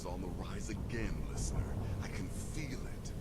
is on the rise again, listener. I can feel it.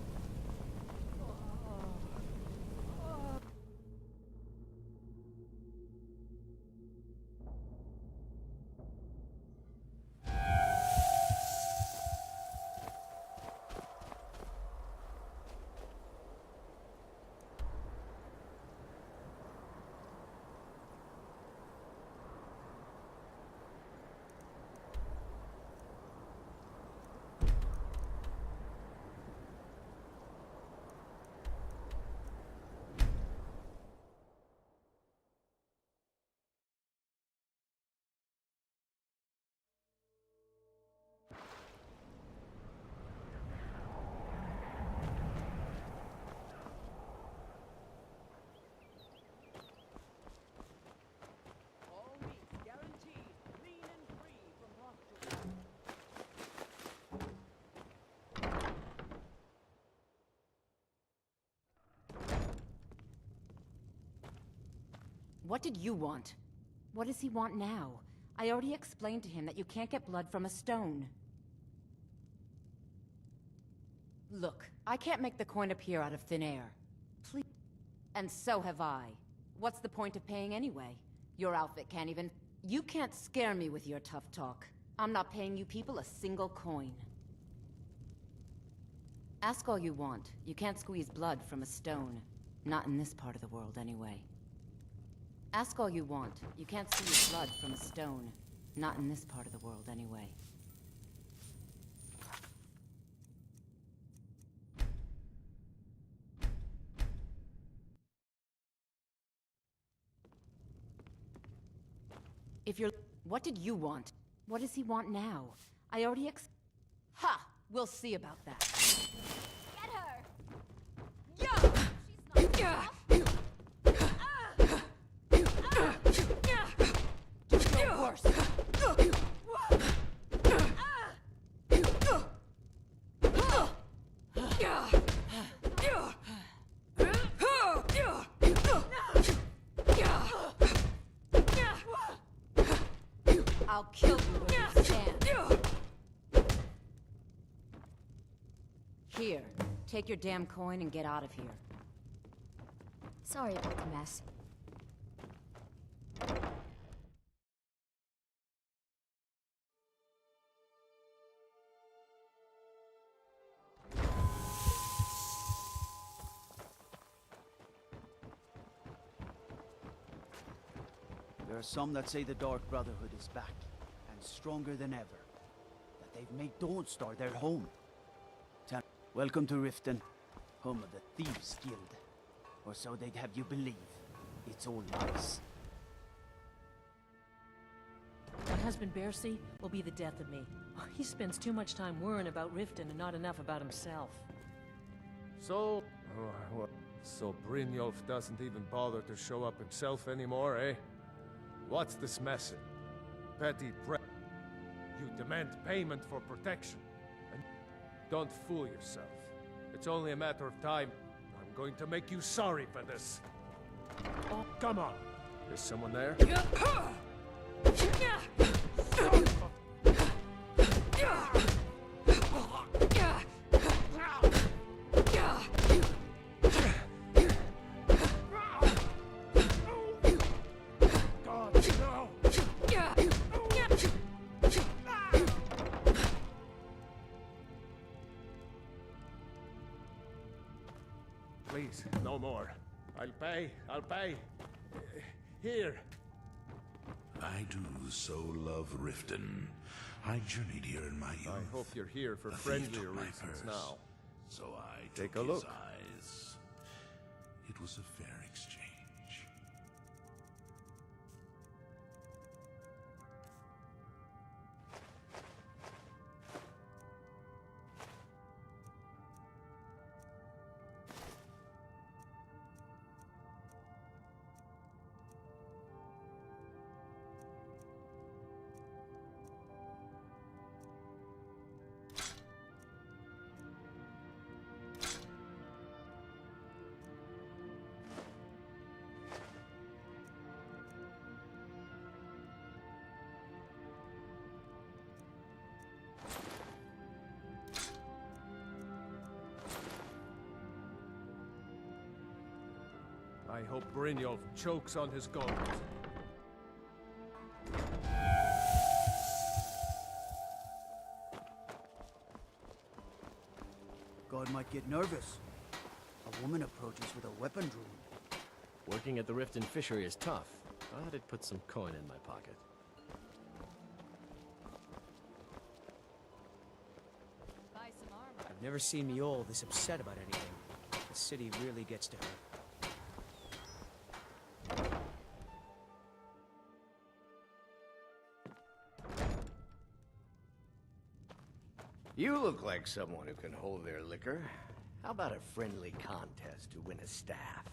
What did you want? What does he want now? I already explained to him that you can't get blood from a stone. Look, I can't make the coin appear out of thin air. Please. And so have I. What's the point of paying anyway? Your outfit can't even... You can't scare me with your tough talk. I'm not paying you people a single coin. Ask all you want. You can't squeeze blood from a stone. Not in this part of the world, anyway. Ask all you want. You can't squeeze blood from a stone. Not in this part of the world, anyway. If you're... What did you want? What does he want now? I already Ha! We'll see about that. Get her! Yeah! She's not... Worse. I'll kill you where you stand. Here, take your damn coin and get out of here. Sorry about the mess. There are some that say the Dark Brotherhood is back, and stronger than ever. That they've made Dawnstar their home. Welcome to Riften, home of the Thieves Guild. Or so they'd have you believe. It's all lies. My husband Bercy will be the death of me. He spends too much time worrying about Riften and not enough about himself. So... So Brynjolf doesn't even bother to show up himself anymore, eh? What's this message? Petty You demand payment for protection. And don't fool yourself. It's only a matter of time. I'm going to make you sorry for this. Oh, come on. Is someone there? Please, no more. I'll pay. Here. I do so love Riften. I journeyed here in my youth. I hope you're here for A thief friendlier took my reasons purse, now. So I Take took a his look. eyes. It was a fair exchange. I hope Brynjolf chokes on his goblet. God might get nervous. A woman approaches with a weapon drawn. Working at the Riften fishery is tough, but it puts some coin in my pocket. Buy some armor. I've never seen me all this upset about anything. The city really gets to her. You look like someone who can hold their liquor. How about a friendly contest to win a staff?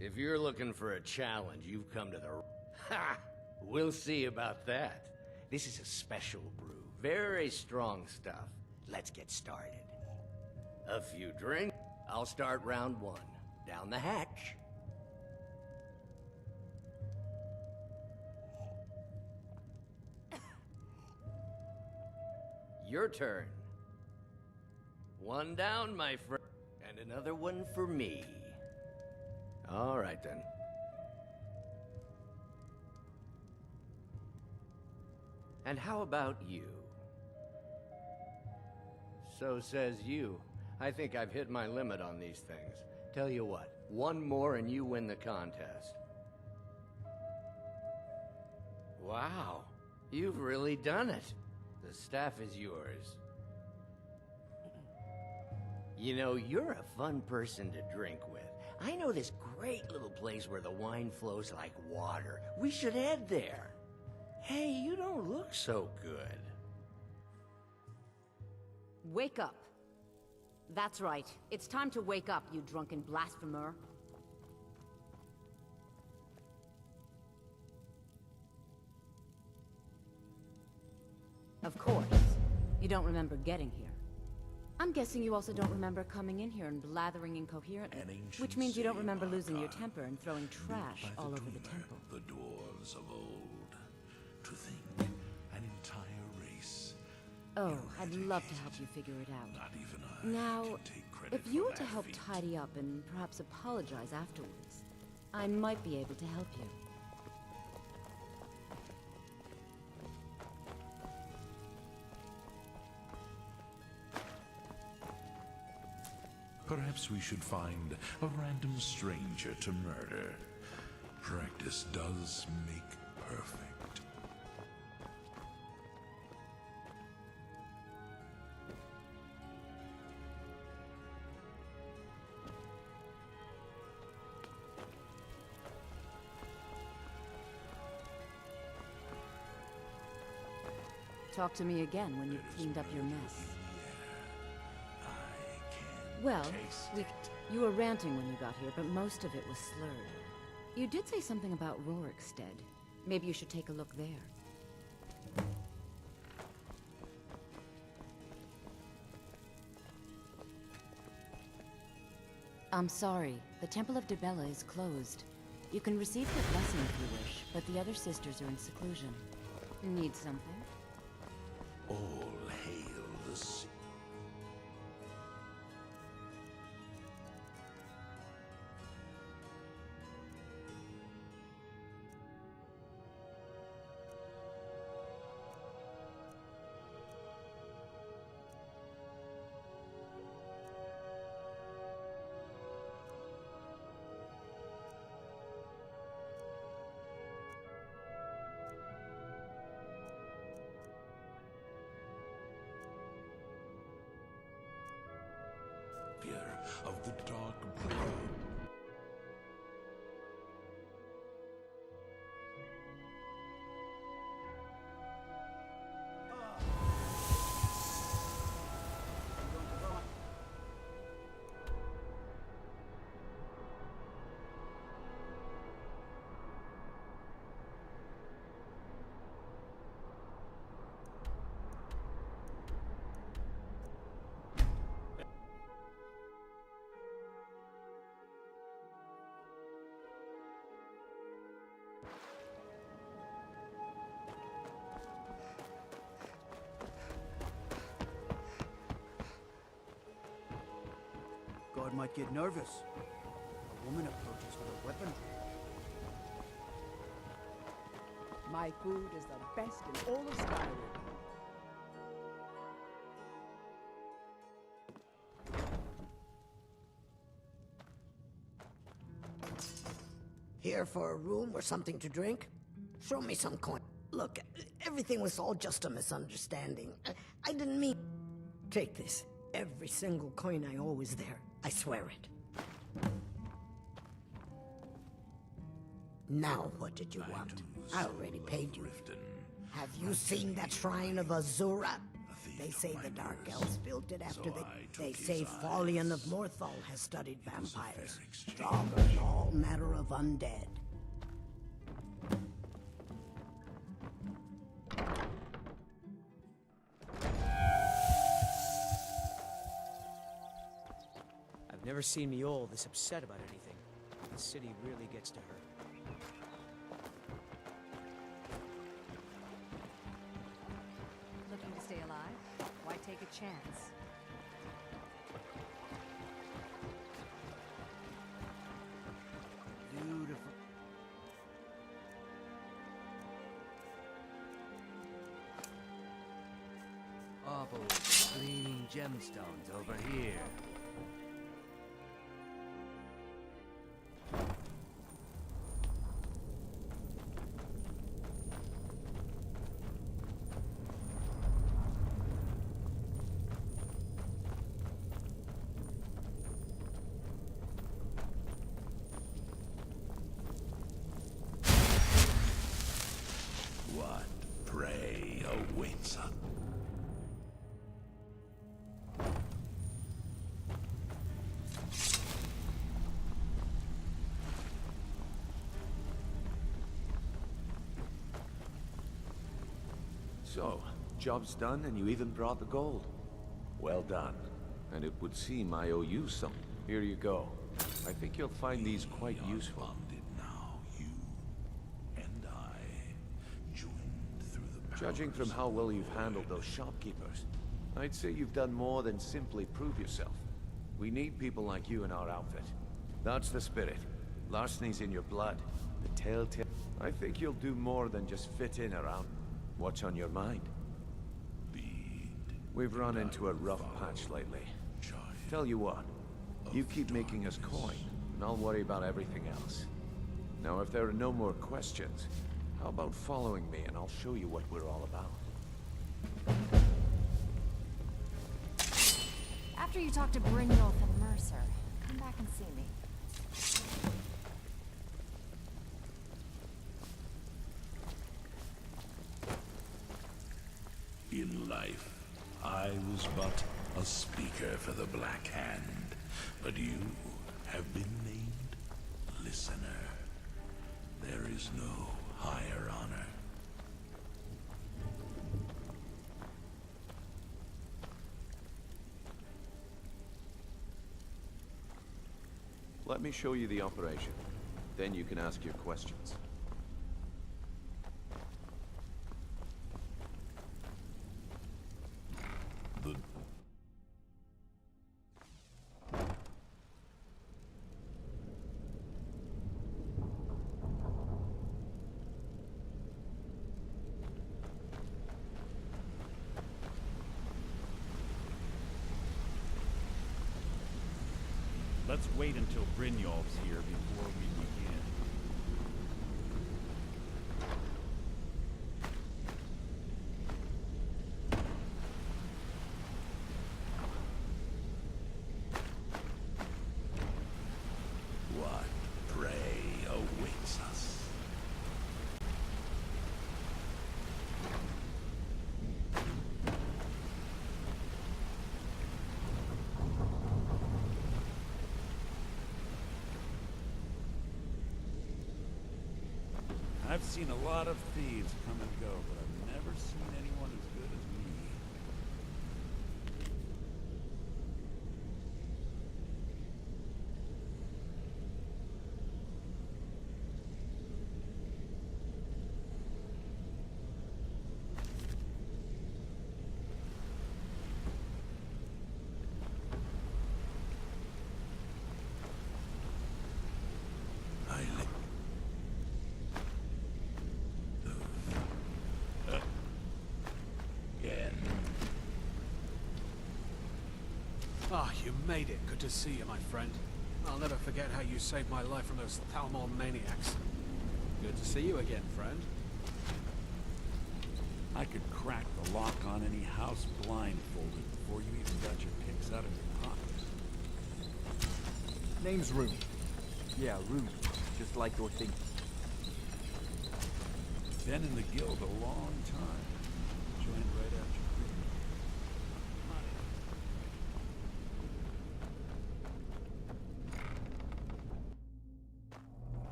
If you're looking for a challenge, you've come to the... Ha! We'll see about that. This is a special brew. Very strong stuff. Let's get started. A few drinks. I'll start round one. Down the hatch. Your turn. One down, my friend. And another one for me. All right, then. And how about you? So says you. I think I've hit my limit on these things. Tell you what, one more and you win the contest. Wow, you've really done it. The staff is yours. You know, you're a fun person to drink with. I know this great little place where the wine flows like water. We should head there. Hey, you don't look so good. Wake up. That's right. It's time to wake up, you drunken blasphemer. Of course. You don't remember getting here. I'm guessing you also don't remember coming in here and blathering incoherently. Which means you don't remember losing your temper and throwing trash all over the temple. The dwarves of old. To think, an entire race. Oh, I'd love to help you figure it out. Not even I Now, can take credit if you for were to that help feat. tidy up and perhaps apologize afterwards, I might be able to help you. Perhaps we should find a random stranger to murder. Practice does make perfect. Talk to me again when you've cleaned up your mess. I can Well, taste you were ranting when you got here, but most of it was slurred. You did say something about Rorikstead. Maybe you should take a look there. I'm sorry. The Temple of Dibella is closed. You can receive the blessing if you wish, but the other sisters are in seclusion. Need something? all hail the sea. Of the dark brew. God might get nervous. A woman approaches. for a weapon. My food is the best in all of Skyrim. Here for a room or something to drink? Show me some coin. Look, everything was all just a misunderstanding. I didn't mean... Take this. Every single coin I owe is there. I swear it. Now, what did you want? I already paid you. Have you seen that shrine of Azura? They say the Dark Elves built it after they say Folion of Morthal has studied vampires. Stronger than all matter of undead. I've never seen Miol this upset about anything. The city really gets to her. Looking to stay alive? Why take a chance? Beautiful. Opals, gleaming gemstones over here. What prey awaits us? So, job's done and you even brought the gold. Well done. And it would seem I owe you some. Here you go. I think you'll find these quite useful. Bonded now, you and I, joined through the powers. Judging from how well you've handled those shopkeepers, I'd say you've done more than simply prove yourself. We need people like you in our outfit. That's the spirit. Larceny's in your blood. The telltale... I think you'll do more than just fit in around. What's on your mind? We've run into a rough patch lately. Tell you what, you keep making us coin, and I'll worry about everything else. Now, if there are no more questions, how about following me and I'll show you what we're all about. After you talk to Brynjolf and Mercer, come back and see me. In life, I was but a speaker for the Black Hand, but you have been named Listener. There is no higher honor. Let me show you the operation. Then you can ask your questions. Let's wait until Brynjolf's here before we begin. What prey awaits us? I've seen a lot of thieves come and go, but I've never seen anyone as good as me. made it. Good to see you, my friend. I'll never forget how you saved my life from those Thalmor maniacs. Good to see you again, friend. I could crack the lock on any house blindfolded before you even got your picks out of your pockets. Name's Rune. Yeah, Rune. Just like you're thinking. Been in the guild a long time. Joined right after Green.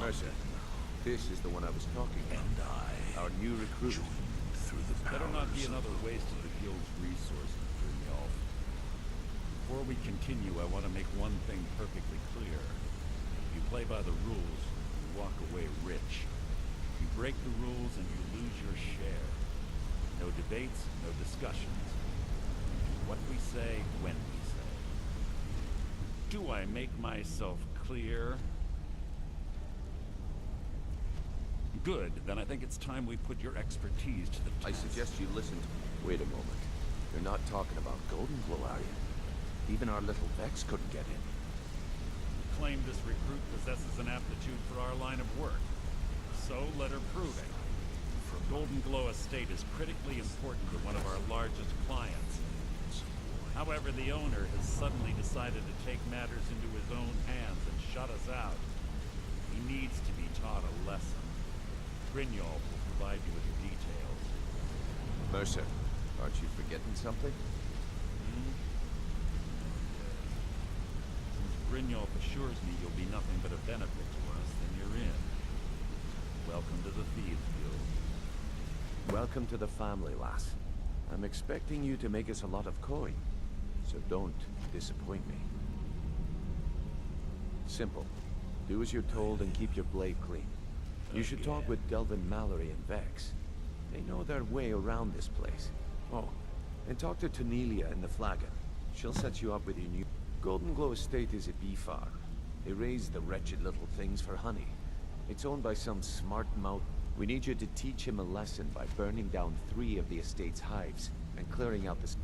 Mercer, this is the one I was talking about. And I Our new recruit. through the powers Better not be of another waste of the guild's resources, Brynjolf. Before we continue, I want to make one thing perfectly clear. If you play by the rules, you walk away rich. You break the rules and you lose your share. No debates, no discussions. What we say, when we say. Do I make myself clear? Good, then I think it's time we put your expertise to the test. I suggest you listen to... Wait a moment. You're not talking about Golden Glow, are you? Even our little Vex couldn't get in. Claim this recruit possesses an aptitude for our line of work. So let her prove it. Golden Glow Estate is critically important to one of our largest clients. However, the owner has suddenly decided to take matters into his own hands and shut us out. He needs to be taught a lesson. Brynjolf will provide you with the details. Mercer, aren't you forgetting something? Since Brynjolf assures me you'll be nothing but a benefit to us, then you're in. Welcome to the Thieves Guild. Welcome to the family, lass. I'm expecting you to make us a lot of coin, so don't disappoint me. Simple. Do as you're told and keep your blade clean. You should talk with Delvin Mallory and Vex. They know their way around this place. Oh, and talk to Tanelia in the Flagon. She'll set you up with your new... Golden Glow Estate is a bee farm. They raise the wretched little things for honey. It's owned by some smart mouth. We need you to teach him a lesson by burning down 3 of the estate's hives and clearing out the...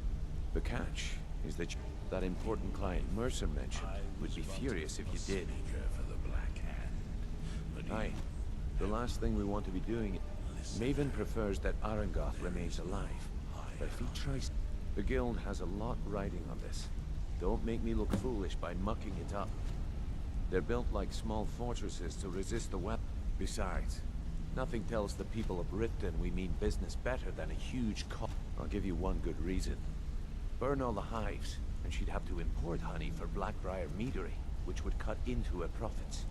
The catch is that that important client Mercer mentioned would be furious if you did. for the Black Hand. But Aye. The last thing we want to be doing... Maven prefers that Arangoth remains alive. But if he tries... The guild has a lot riding on this. Don't make me look foolish by mucking it up. They're built like small fortresses to resist the weapon. Besides, nothing tells the people of Riften we mean business better than a huge cost. I'll give you one good reason. Burn all the hives, and she'd have to import honey for Blackbriar meadery, which would cut into her profits.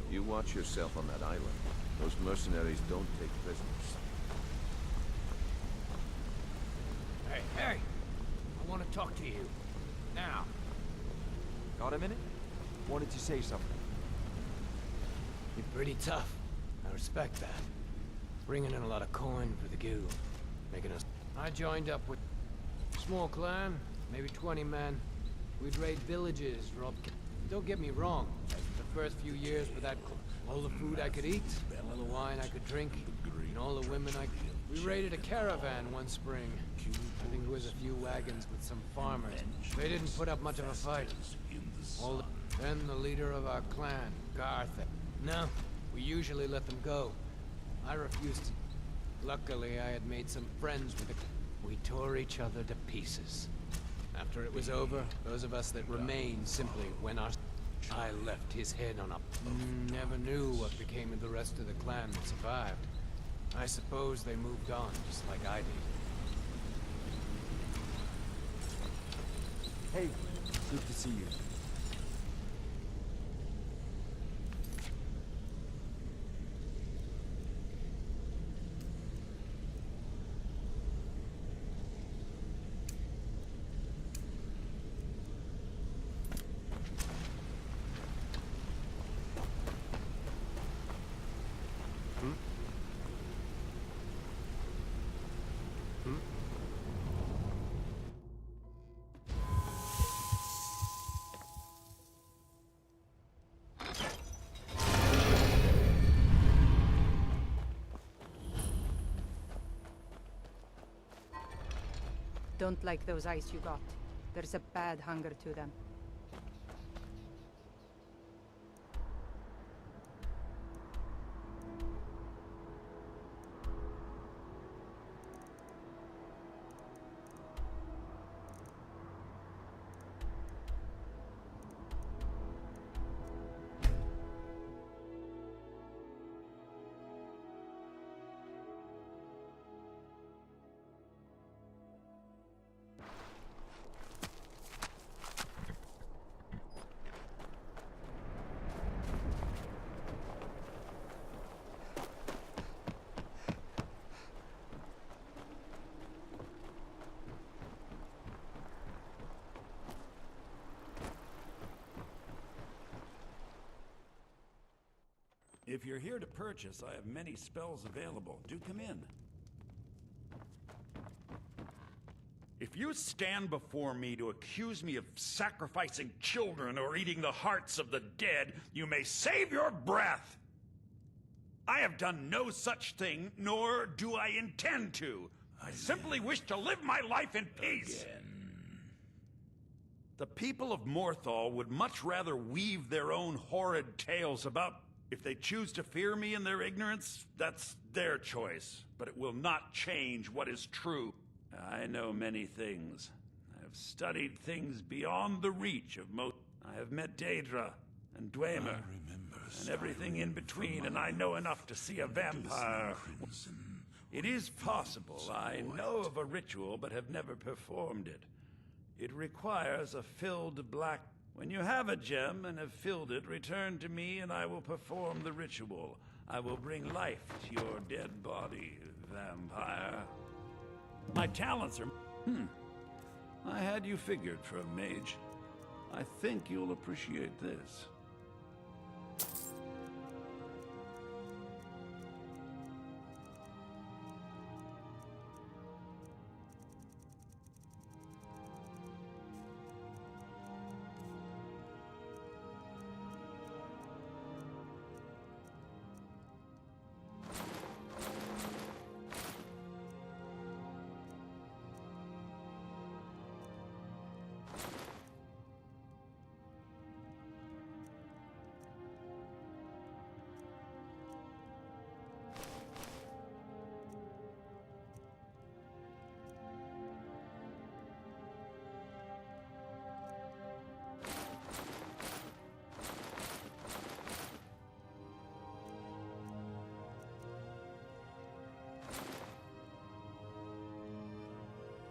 You watch yourself on that island. Those mercenaries don't take prisoners. Hey, hey! I want to talk to you. Now. Got a minute? Wanted to say something. You're pretty tough. I respect that. Bringing in a lot of coin for the guild. Making us... I joined up with... Small clan, maybe 20 men. We'd raid villages, rob... Don't get me wrong. The first few years with that... All the food I could eat, all the wine I could drink, and all the women I could... We raided a caravan one spring. I think it was a few wagons with some farmers. They didn't put up much of a fight. Then the leader of our clan, Garth. No, we usually let them go. I refused to. Luckily, I had made some friends with the... We tore each other to pieces. After it was over, those of us that remained simply went our... I left his head on a... Never knew what became of the rest of the clan that survived. I suppose they moved on, just like I did. Hey, good to see you. Don't like those eyes you got. There's a bad hunger to them. If you're here to purchase, I have many spells available. Do come in. If you stand before me to accuse me of sacrificing children or eating the hearts of the dead, you may save your breath! I have done no such thing, nor do I intend to. I simply wish to live my life in peace. The people of Morthal would much rather weave their own horrid tales about. If they choose to fear me in their ignorance, that's their choice. But it will not change what is true. I know many things. I have studied things beyond the reach of most. I have met Daedra and Dwemer and everything in between, and I know enough to see a vampire. It is possible I know of a ritual, but have never performed it. It requires a filled black. When you have a gem and have filled it, return to me and I will perform the ritual. I will bring life to your dead body, vampire. My talents are... I had you figured for a mage. I think you'll appreciate this.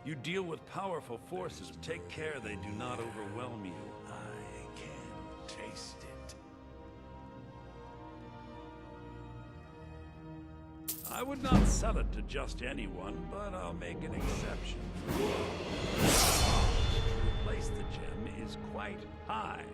You deal with powerful forces. Take care they do not overwhelm you. I can taste it. I would not sell it to just anyone, but I'll make an exception. To replace the gem is quite high.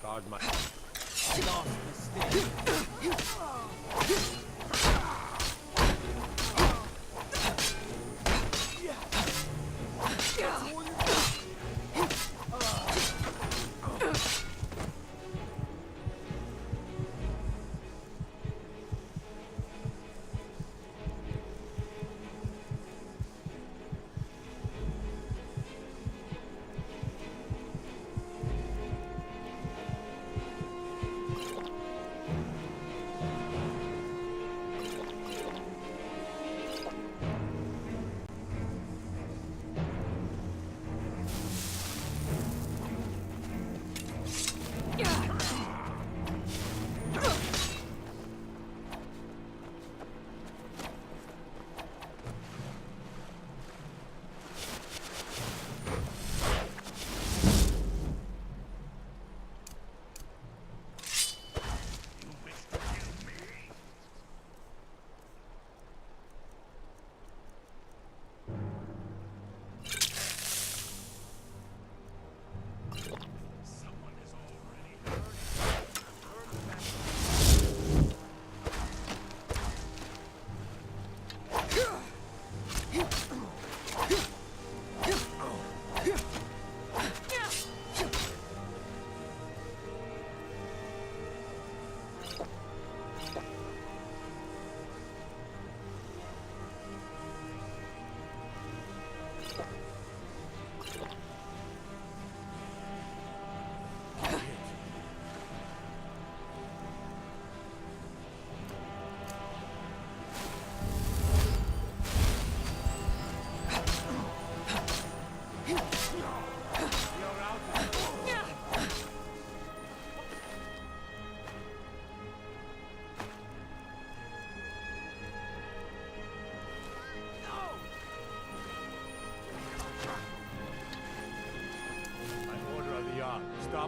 Guard my...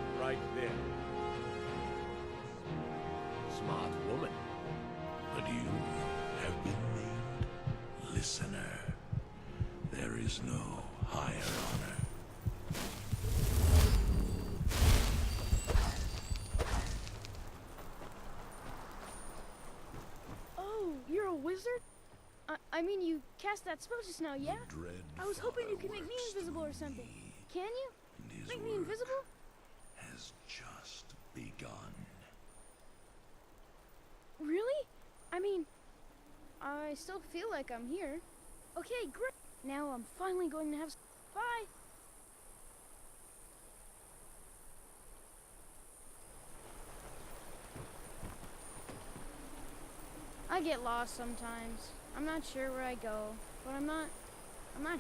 Stop right there. Smart woman. But you have been named Listener. There is no higher honor. Oh, you're a wizard? I mean, you cast that spell just now, yeah? I was hoping you could make me invisible or something. Can you? Make me invisible? Has just begun. Really? I mean, I still feel like I'm here. Okay, great. Now I'm finally going to have... Bye! I get lost sometimes. I'm not sure where I go, but I'm not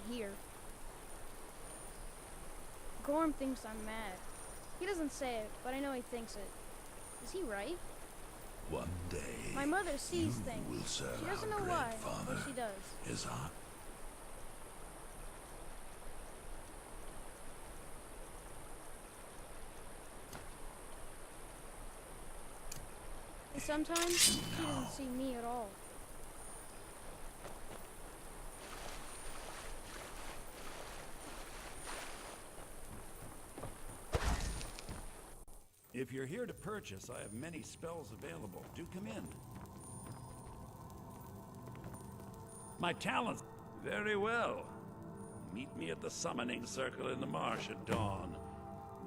here. Gorm thinks I'm mad. He doesn't say it, but I know he thinks it. Is he right? One day, my mother sees things. Will serve she doesn't our know great why, father, but she does. Is I. And sometimes she doesn't see me at all. If you're here to purchase, I have many spells available. Do come in. My talents... Very well. Meet me at the summoning circle in the marsh at dawn.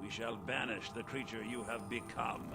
We shall banish the creature you have become.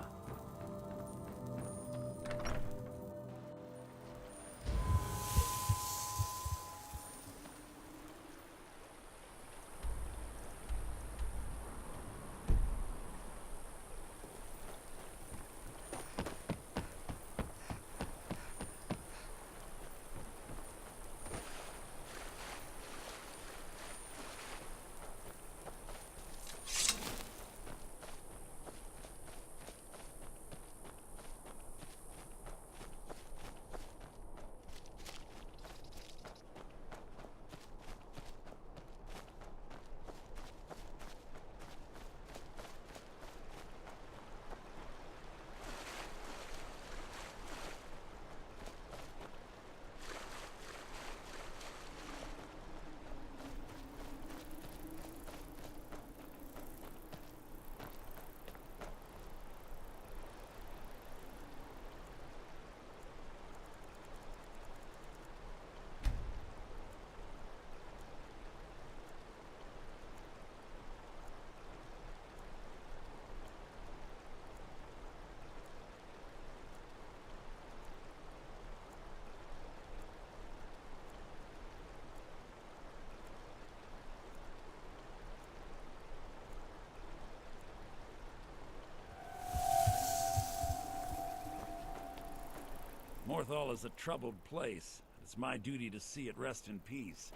Morthal is a troubled place. It's my duty to see it rest in peace.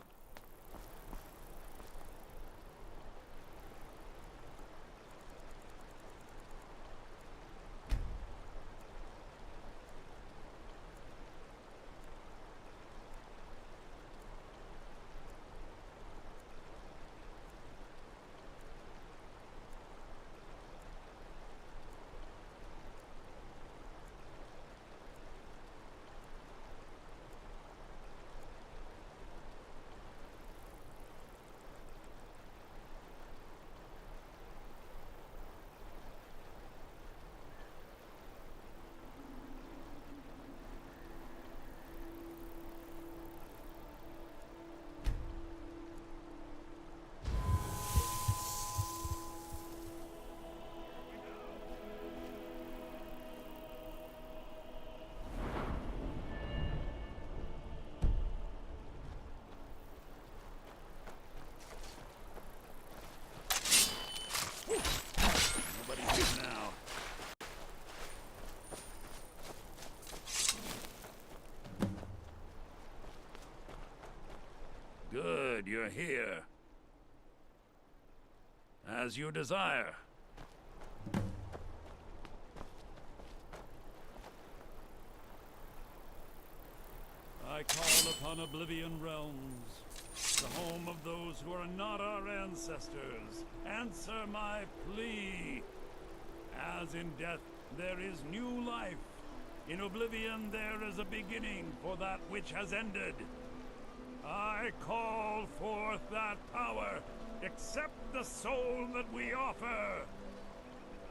Nobody's here now. Good, you're here. As you desire. I call upon Oblivion Realms, the home of those who are not our ancestors. Answer my plea. As in death, there is new life. In oblivion, there is a beginning for that which has ended. I call forth that power. Accept the soul that we offer.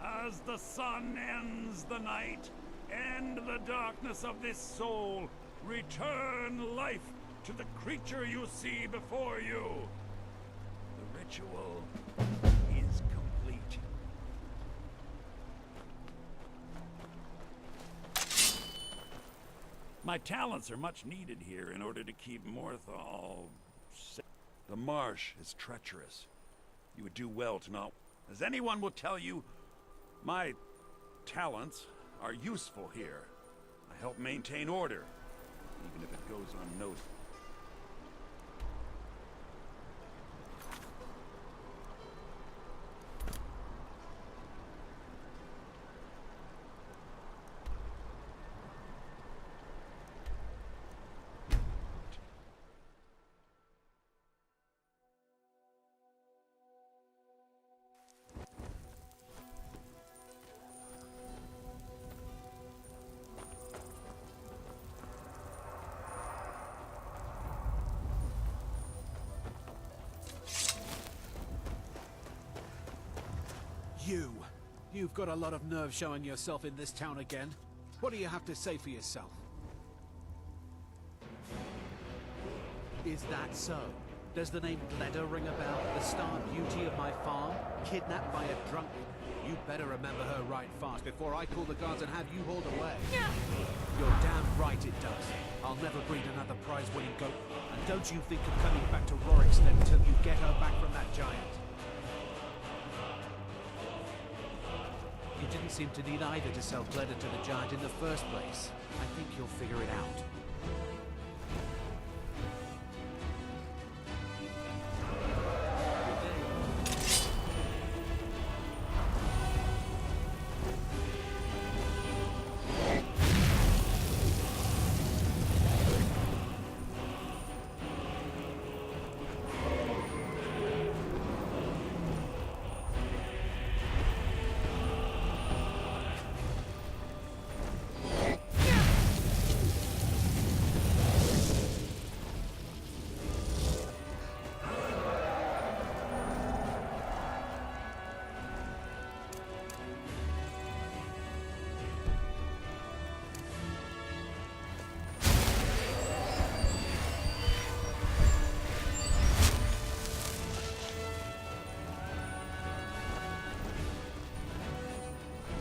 As the sun ends the night, end the darkness of this soul. Return life to the creature you see before you. The ritual is complete. My talents are much needed here in order to keep Morthal safe. The marsh is treacherous. You would do well to not... As anyone will tell you, my talents are useful here. I help maintain order, even if it goes unnoticed. You've got a lot of nerve showing yourself in this town again. What do you have to say for yourself? Is that so? Does the name Bleda ring a bell? The star beauty of my farm? Kidnapped by a drunk? You better remember her right fast before I call the guards and have you hauled away. You're damn right it does. I'll never breed another prize-winning goat. And don't you think of coming back to Rorikstead until you get her back from that giant. You didn't seem to need either to sell Bleda to the giant in the first place. I think you'll figure it out.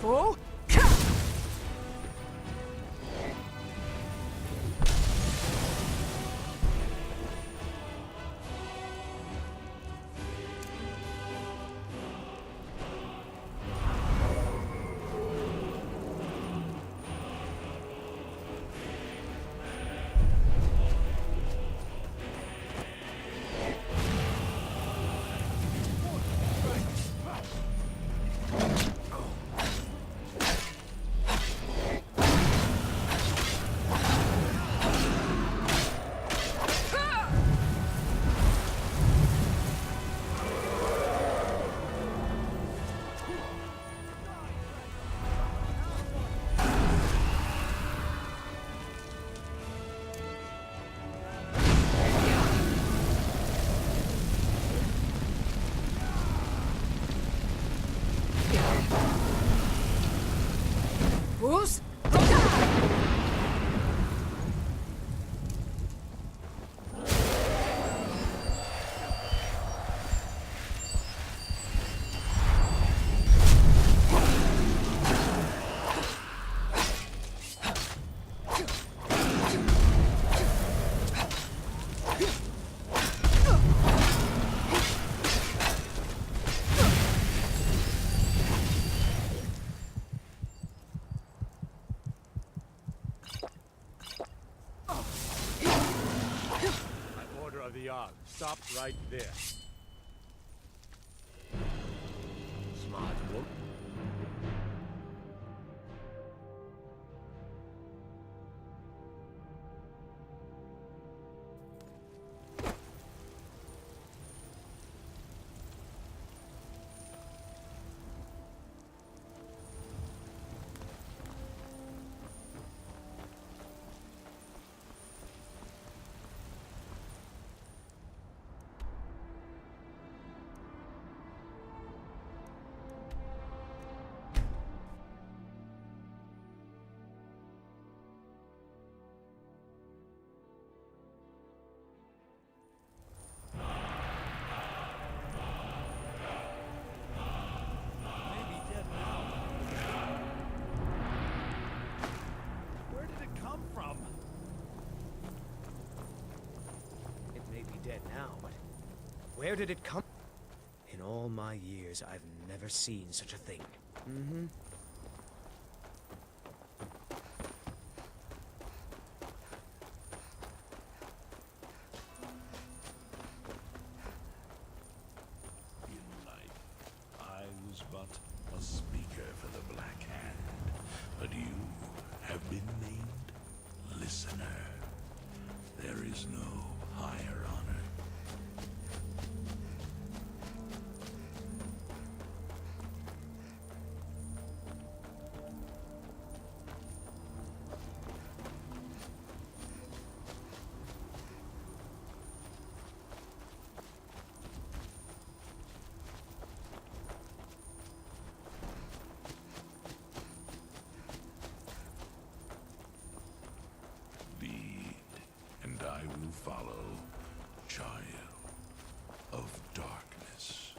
Fool! Fools! Stop right there. Smart wolf. Where did it come? In all my years, I've never seen such a thing. Mm-hmm. In life, I was but a speaker for the Black Hand, but you have been named Listener. There is no higher honor. Lead, and I will follow, child of darkness.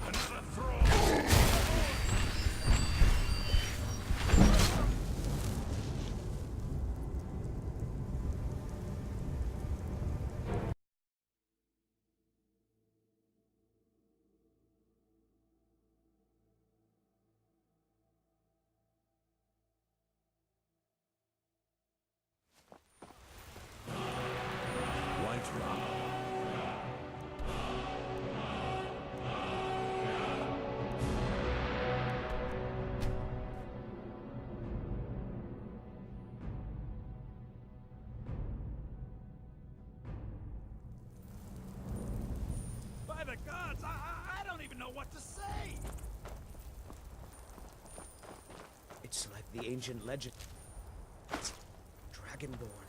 Another throw! White Rock. By the gods, I don't even know what to say! It's like the ancient legend. Dragonborn.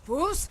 Fus,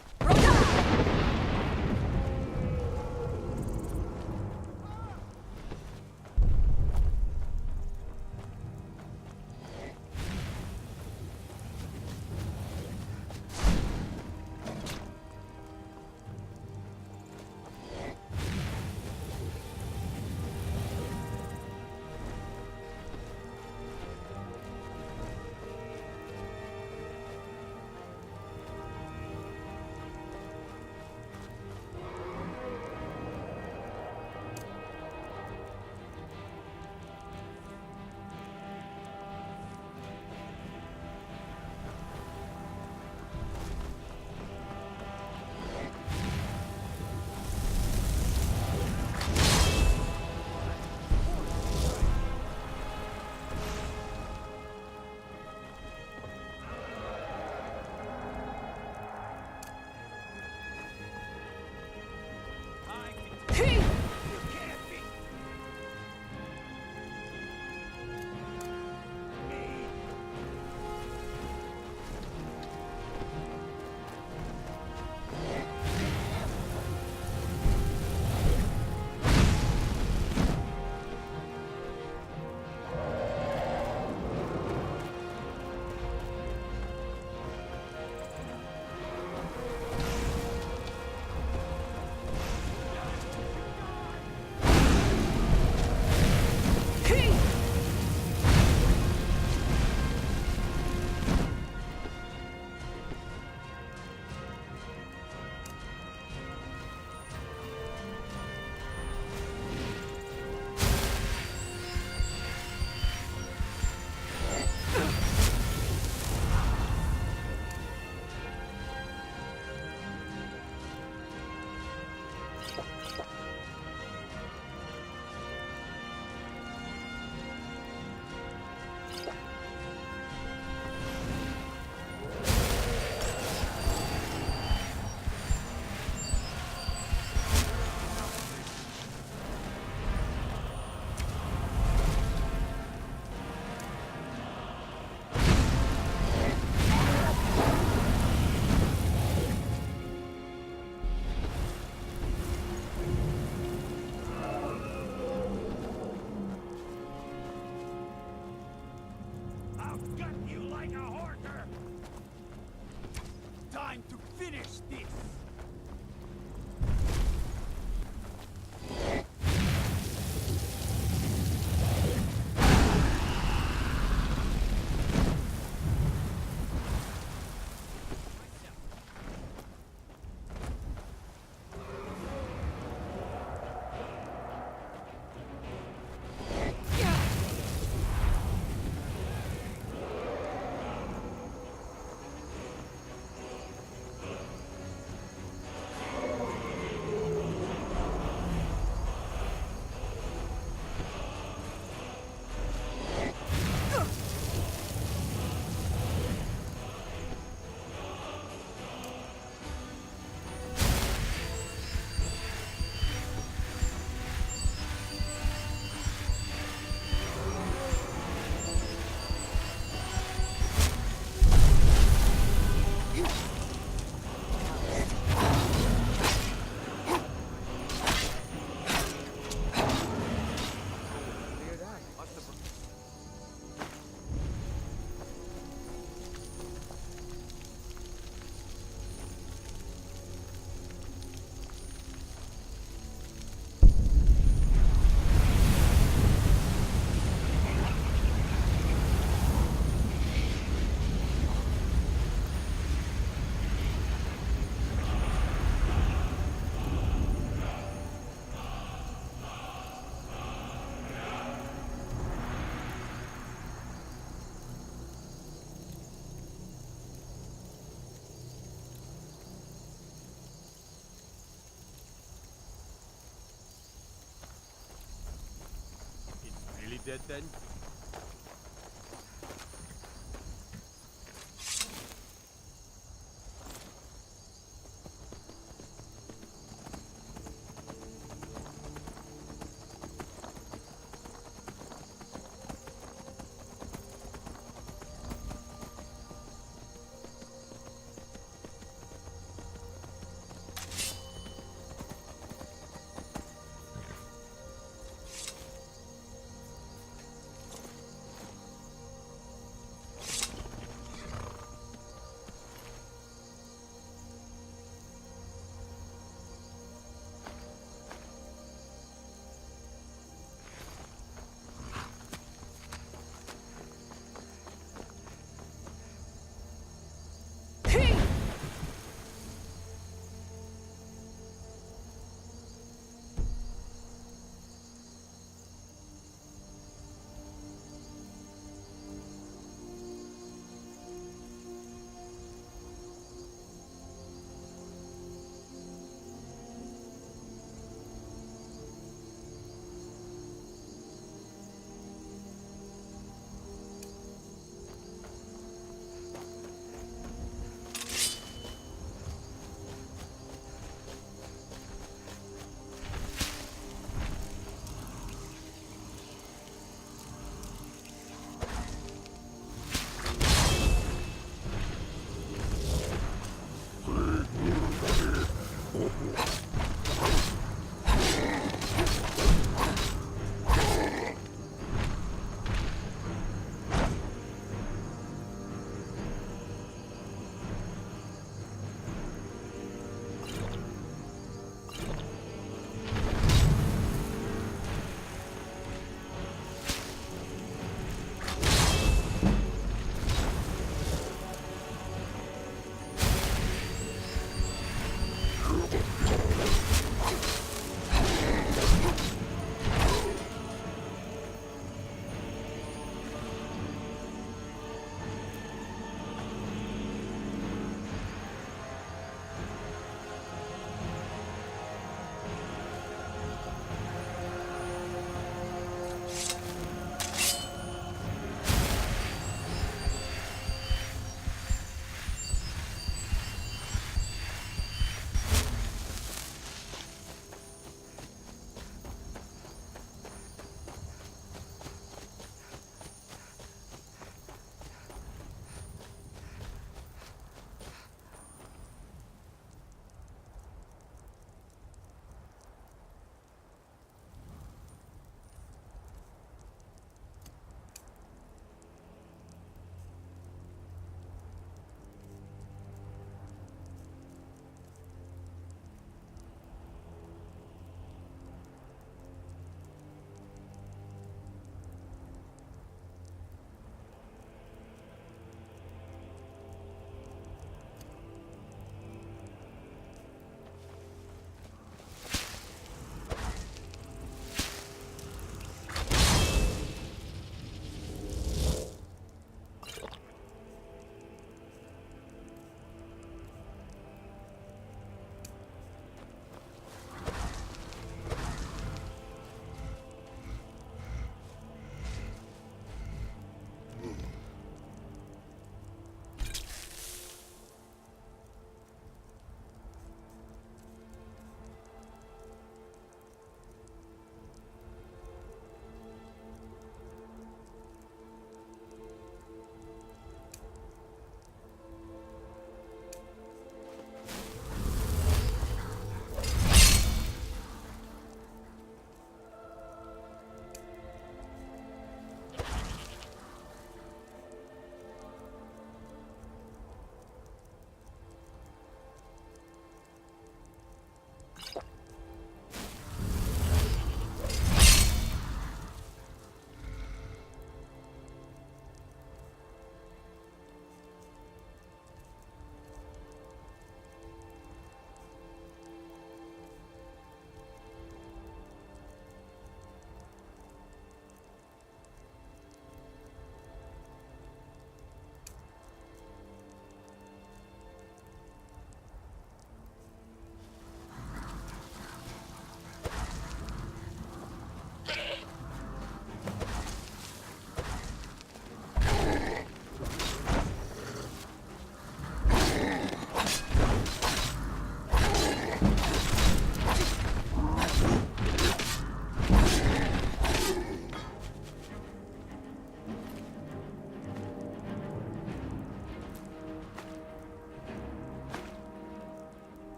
Time to finish this! Really dead then?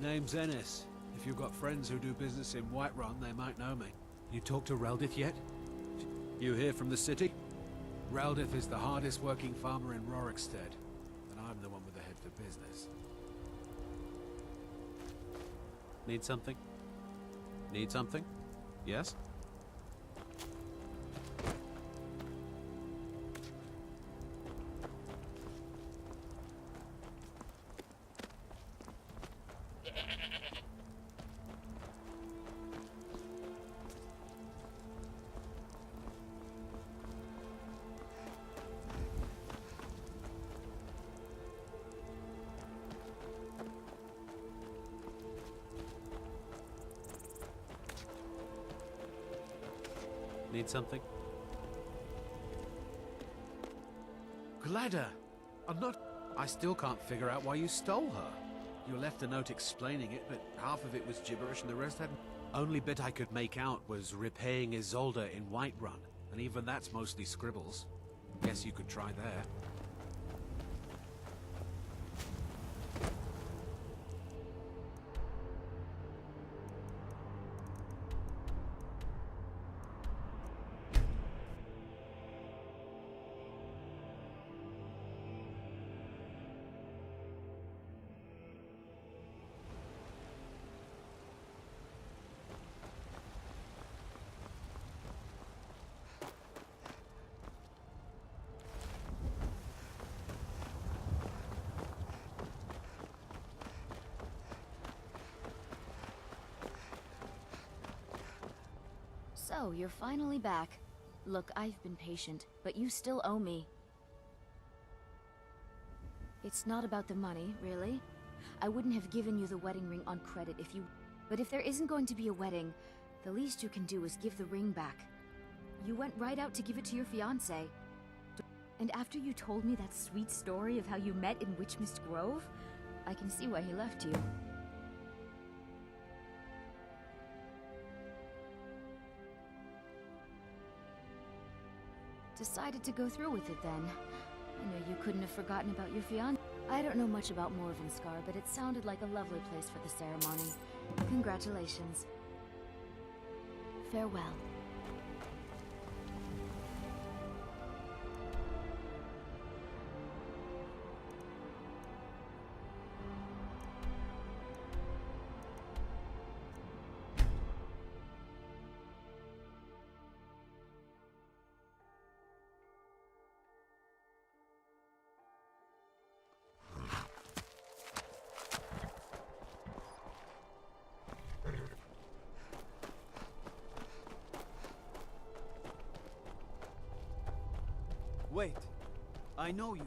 Name's Ennis. If you've got friends who do business in Whiterun, they might know me. You talked to Reldith yet? You hear from the city? Reldith is the hardest working farmer in Rorikstead, and I'm the one with the head for business. Need something? Need something? Yes? Need something? Gladder! I still can't figure out why you stole her. You left a note explaining it, but half of it was gibberish and the rest hadn't. Only bit I could make out was repaying Isolde in Whiterun, and even that's mostly scribbles. Guess you could try there. So, you're finally back. Look, I've been patient, but you still owe me. It's not about the money, really. I wouldn't have given you the wedding ring on credit if you... But if there isn't going to be a wedding, the least you can do is give the ring back. You went right out to give it to your fiancé. And after you told me that sweet story of how you met in Witchmist Grove, I can see why he left you. Decided to go through with it then. I know you couldn't have forgotten about your fiancé. I don't know much about Morvenskar, but it sounded like a lovely place for the ceremony. Congratulations. Farewell. Wait, I know you.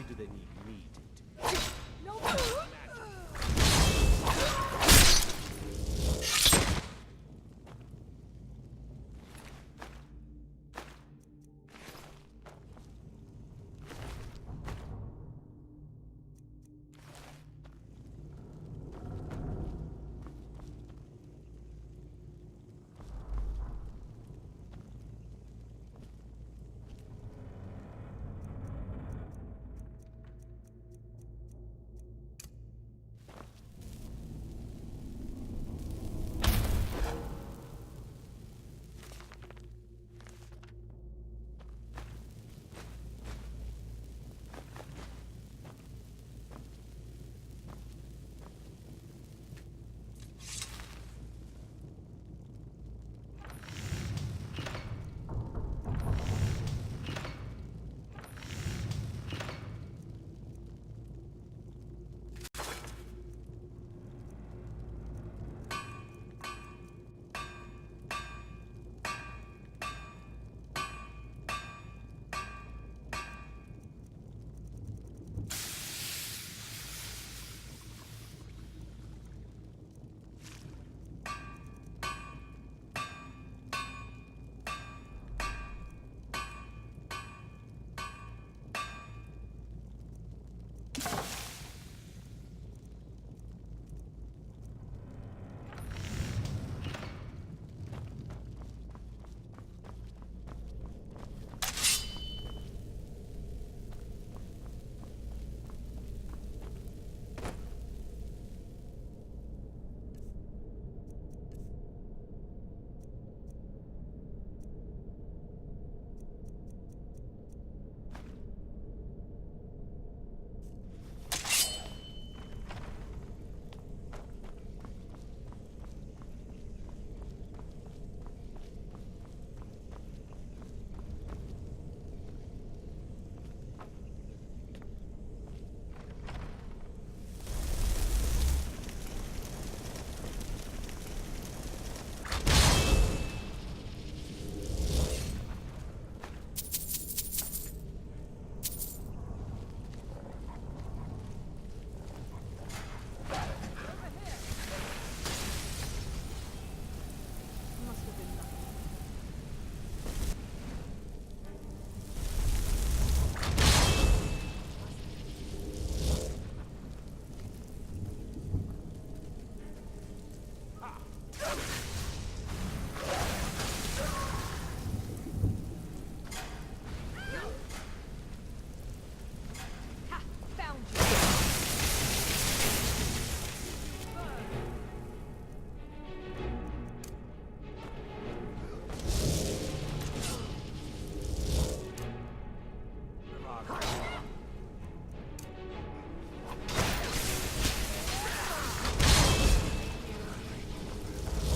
Why do they need me to do? No!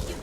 You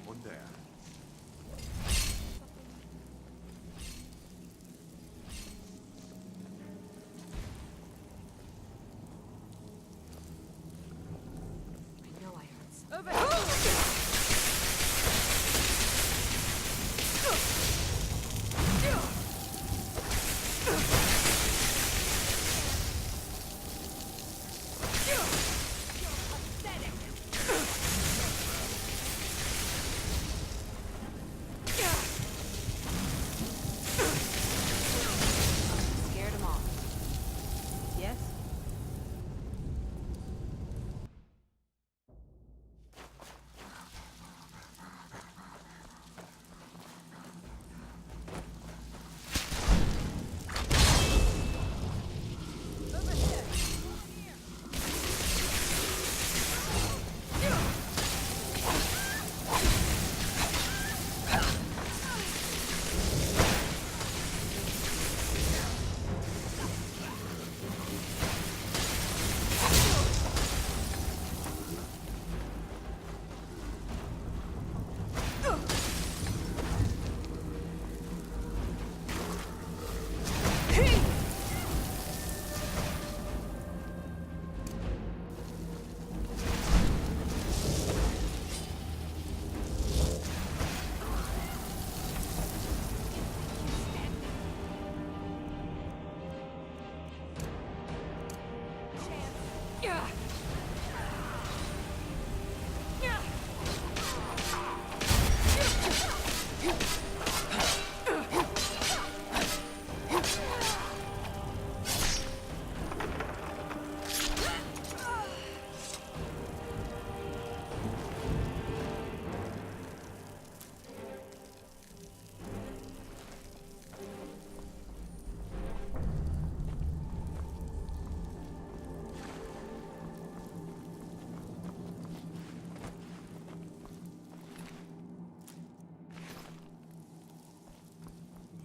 someone there? I know I heard scared them off. Yes?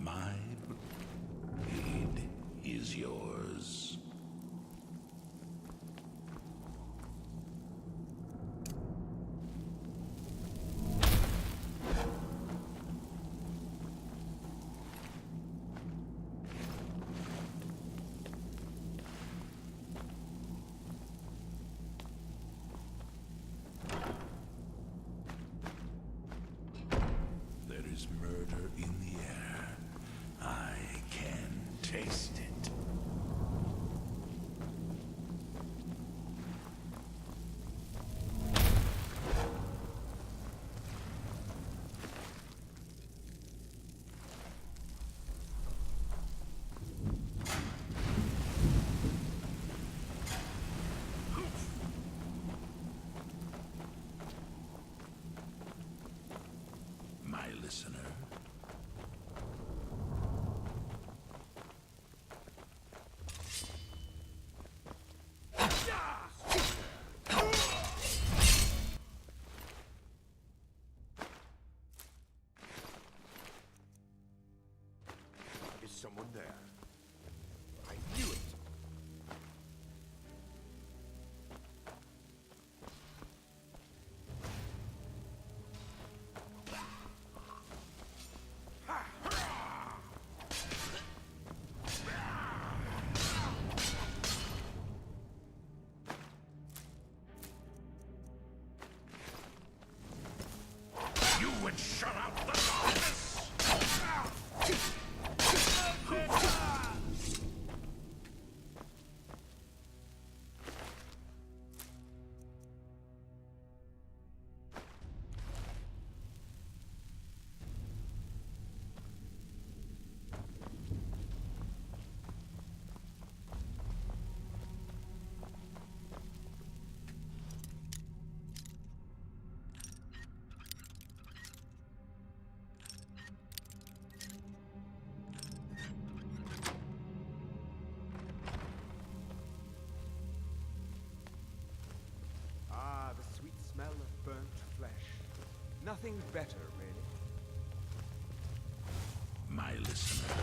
My blade is yours. There is murder in the air. I can taste it. My listener. Is someone there? I knew it! You would shut out the darkness! Ah, the sweet smell of burnt flesh. Nothing better, really. My listener.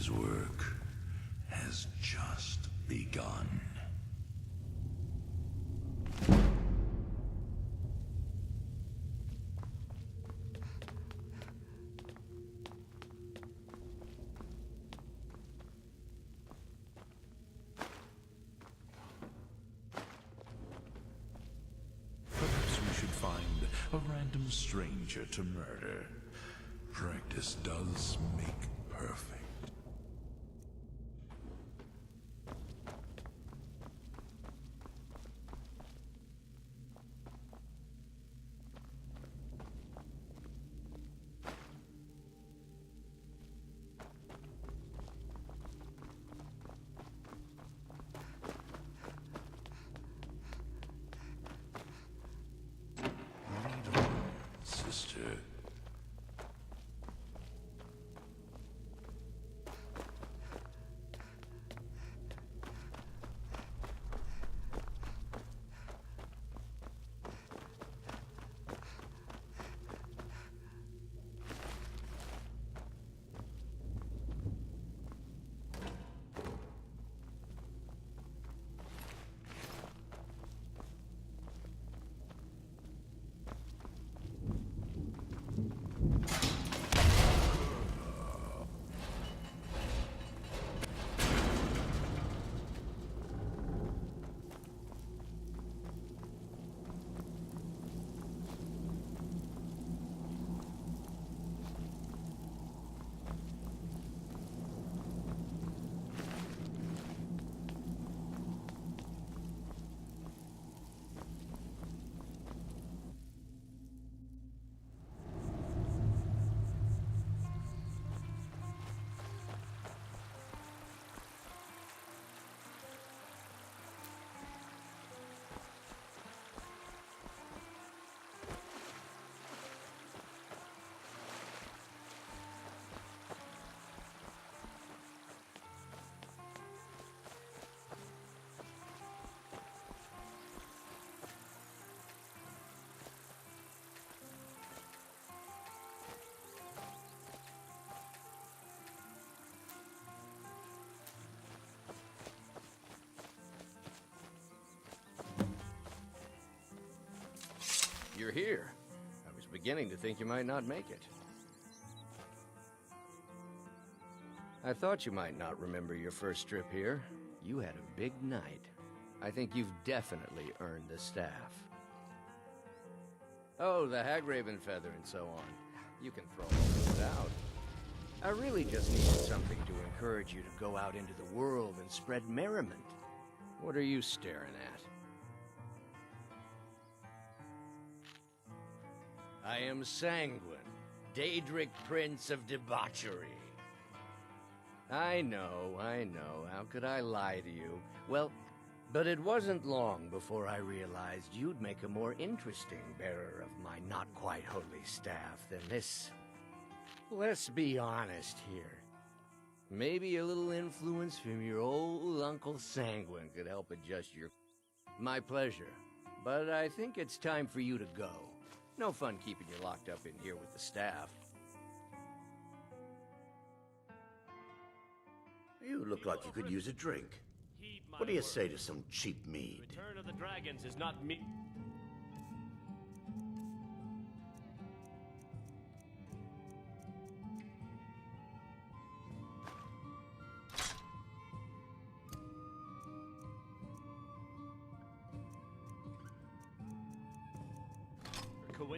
his work has just begun. Perhaps we should find a random stranger to murder. Practice does make perfect. Lead on, sister. You're here. I was beginning to think you might not make it. I thought you might not remember your first trip here. You had a big night. I think you've definitely earned the staff. Oh, the Hagraven feather and so on. You can throw all of it out. I really just needed something to encourage you to go out into the world and spread merriment. What are you staring at? I am Sanguine, Daedric Prince of Debauchery. I know. How could I lie to you? Well, but it wasn't long before I realized you'd make a more interesting bearer of my not-quite-holy staff than this. Let's be honest here. Maybe a little influence from your old Uncle Sanguine could help adjust your... My pleasure. But I think it's time for you to go. No fun keeping you locked up in here with the staff. You look like you could use a drink. What do you say to some cheap mead? Return of the Dragons is not me.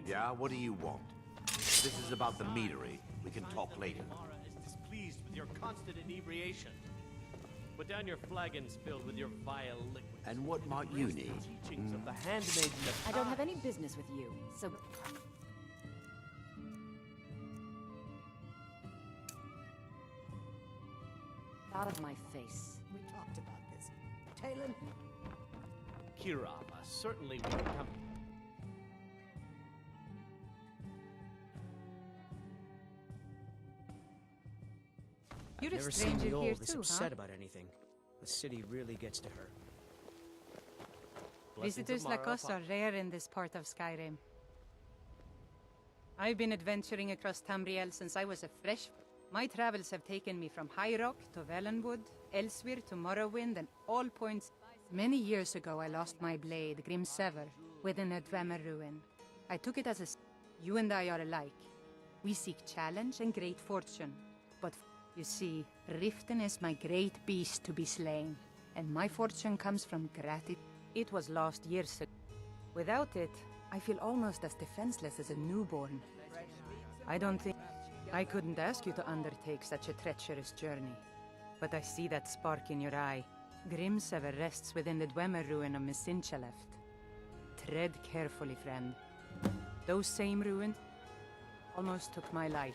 Yeah, what do you want? This is about the meadery. We can talk later. Mara is displeased with your constant inebriation. Put down your flagons filled with your vile liquids. And what might you need? Teachings of the handmaiden of... I don't have any business with you, so... Out of my face. We talked about this. Talon? Kirava certainly would come... You're I've a never seen stranger Mjolnir here this too, upset huh? about anything. The city really gets to her. Visitors like us are rare in this part of Skyrim. I've been adventuring across Tamriel since I was a fresh... My travels have taken me from High Rock to Valenwood, elsewhere to Morrowind, and all points. Many years ago, I lost my blade, Grimsever, within a Dwemer ruin. I took it as a... You and I are alike. We seek challenge and great fortune. But, you see, Riften is my great beast to be slain, and my fortune comes from gratitude. It was lost years ago. Without it, I feel almost as defenseless as a newborn. I don't think... I couldn't ask you to undertake such a treacherous journey. But I see that spark in your eye. Grimsever rests within the Dwemer ruin of Misinchaleft. Tread carefully, friend. Those same ruins almost took my life.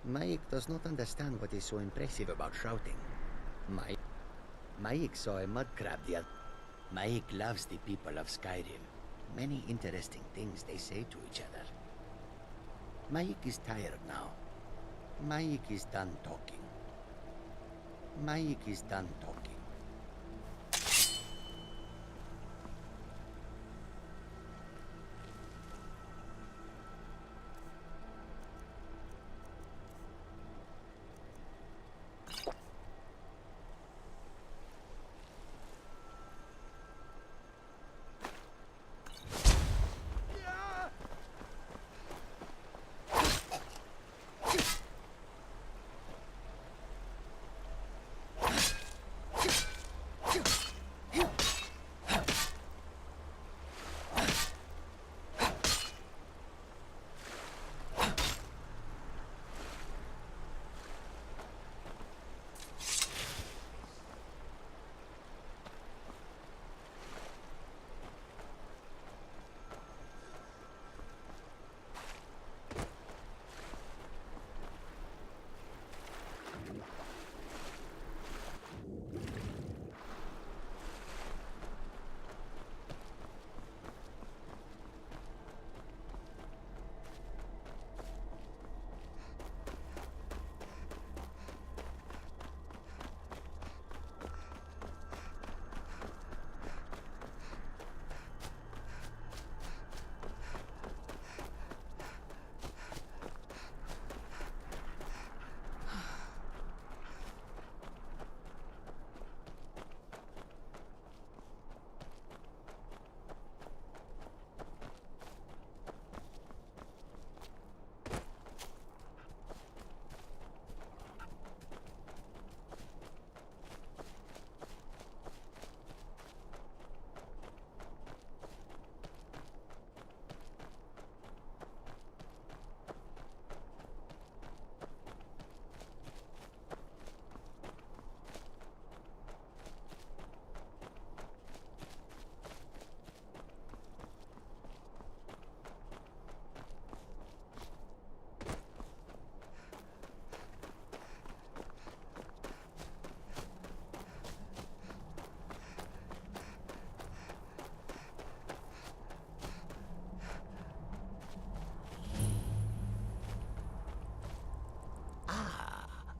Maik does not understand what is so impressive about shouting. Maik saw a mud crab the other. Maik loves the people of Skyrim. Many interesting things they say to each other. Maik is tired now. Maik is done talking. Maik is done talking.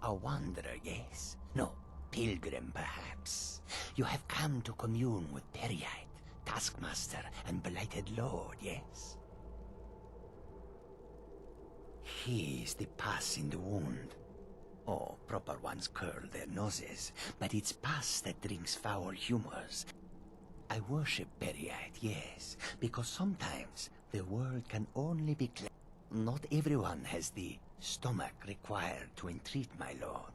A wanderer, yes? No, pilgrim, perhaps. You have come to commune with Periite, Taskmaster, and Blighted Lord, yes? He is the pus in the wound. Oh, proper ones curl their noses, but it's pus that drinks foul humors. I worship Periite, yes, because sometimes the world can only be cleansed. Not everyone has the stomach required to entreat my lord.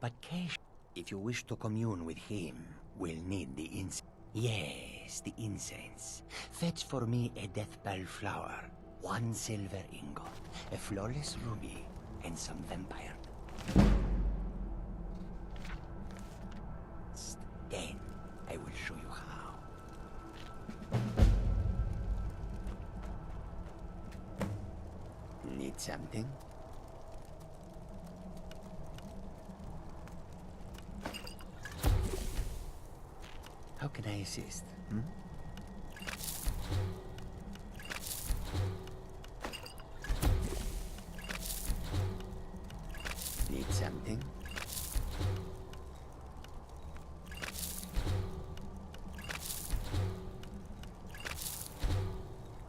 But Kesh, if you wish to commune with him, will need the incense. Yes, the incense. Fetch for me a deathbell flower, 1 silver ingot, a flawless ruby, and some vampire. Then I will show you how. Need something? How can I assist? Need something?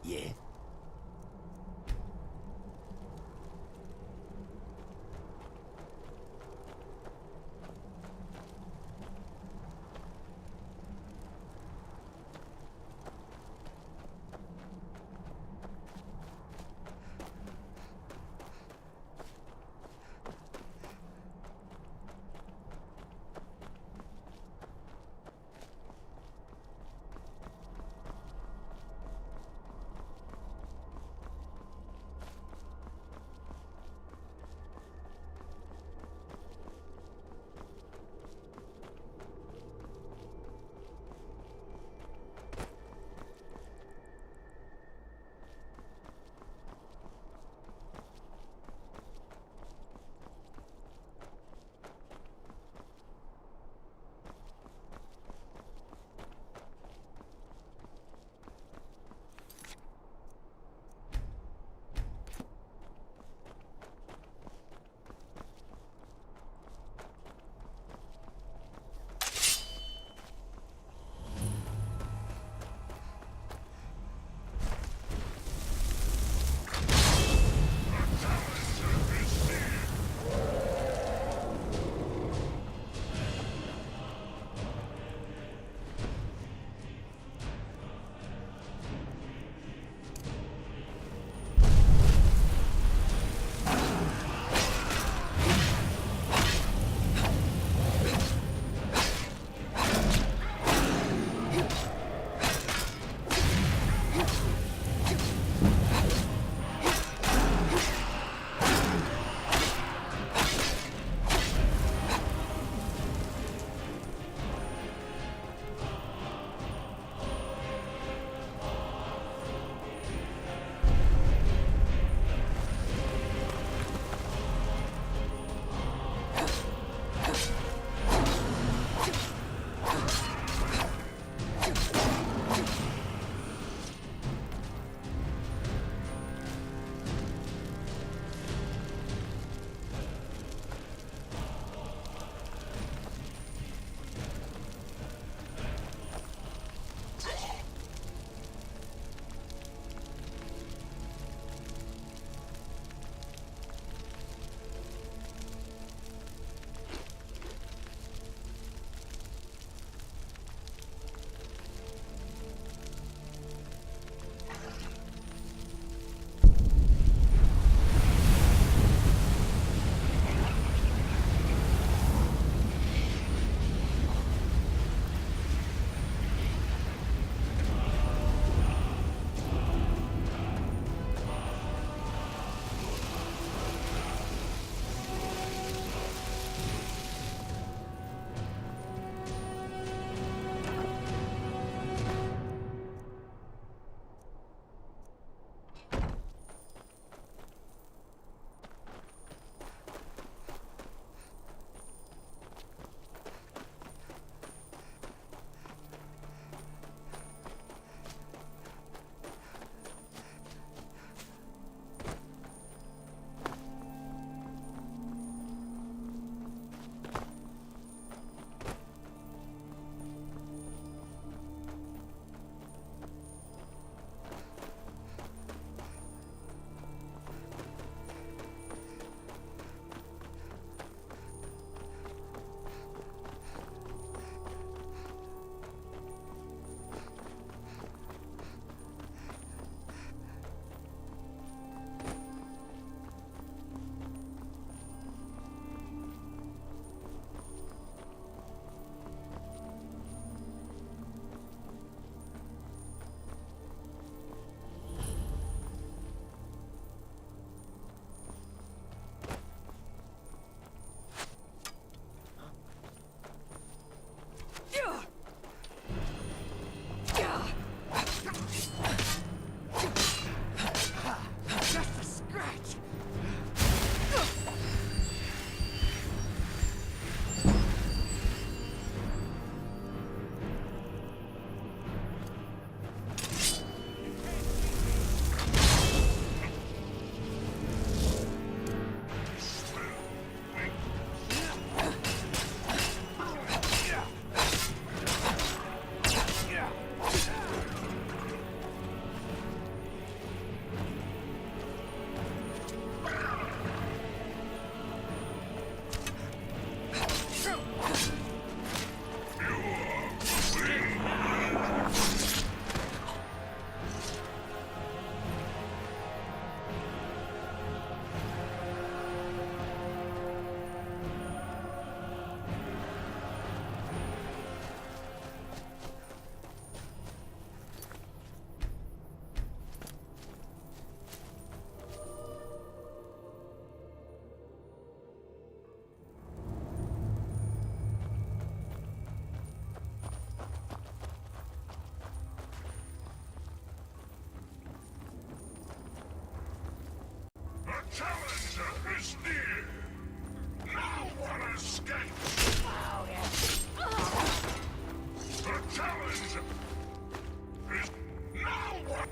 Yeah? challenger is near. No one escapes. The challenger is no one.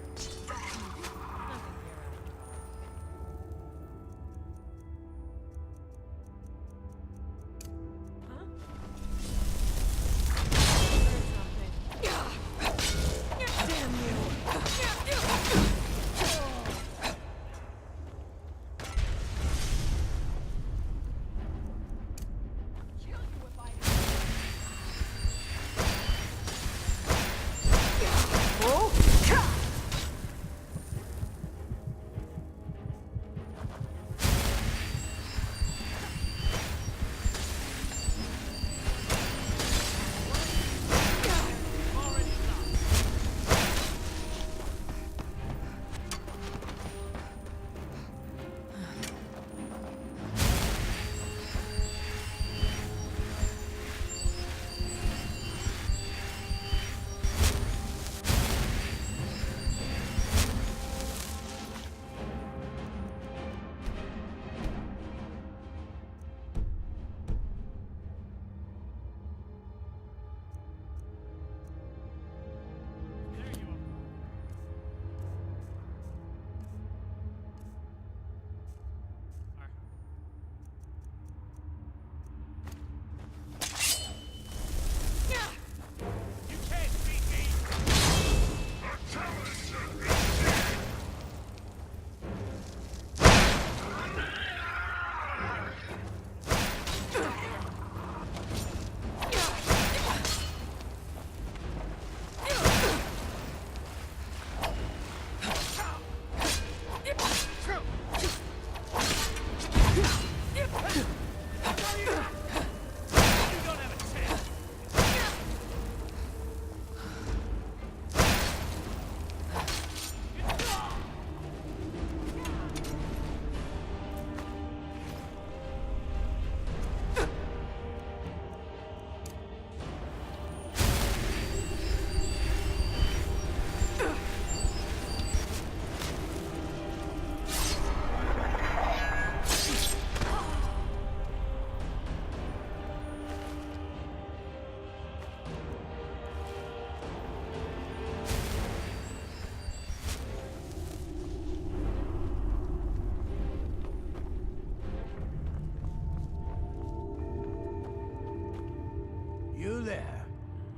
You there?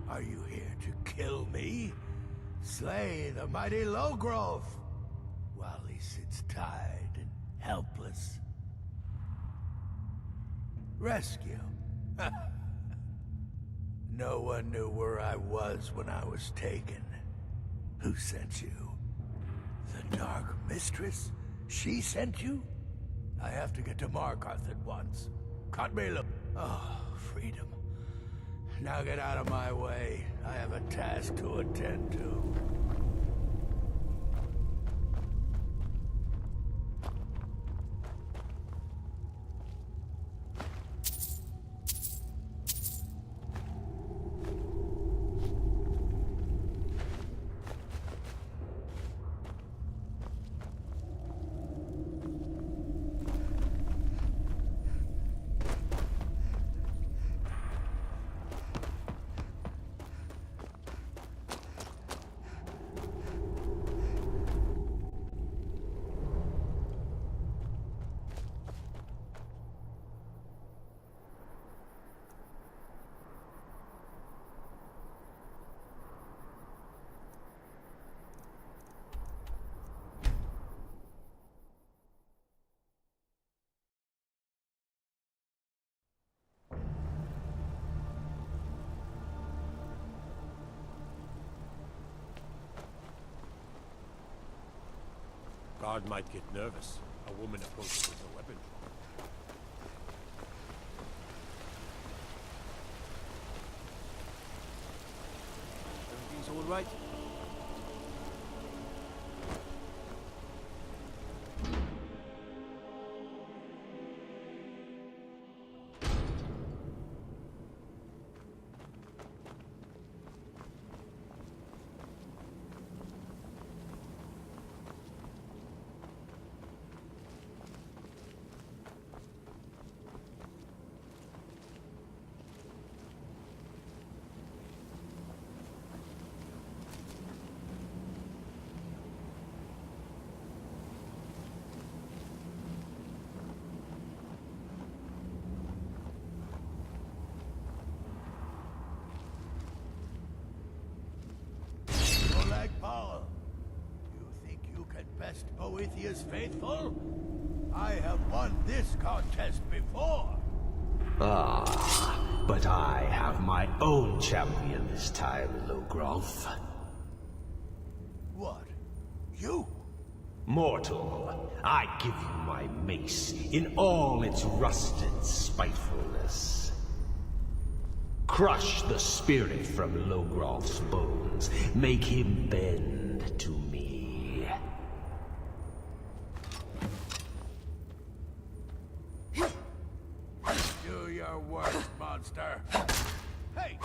Are you here to kill me? Slay the mighty Lowgrove while he sits tied and helpless? Rescue? No one knew where I was when I was taken. Who sent you? The Dark Mistress? She sent you? I have to get to Markarth at once. Cut me look. Oh, freedom. Now get out of my way. I have a task to attend to. Guard might get nervous. A woman approaches with a weapon. Everything's all right? Boethiah's faithful? I have won this contest before. Ah, but I have my own champion this time, Logrolf. What? You? Mortal, I give you my mace in all its rusted spitefulness. Crush the spirit from Logrolf's bones. Make him bend to me. Do your worst, monster. Hey!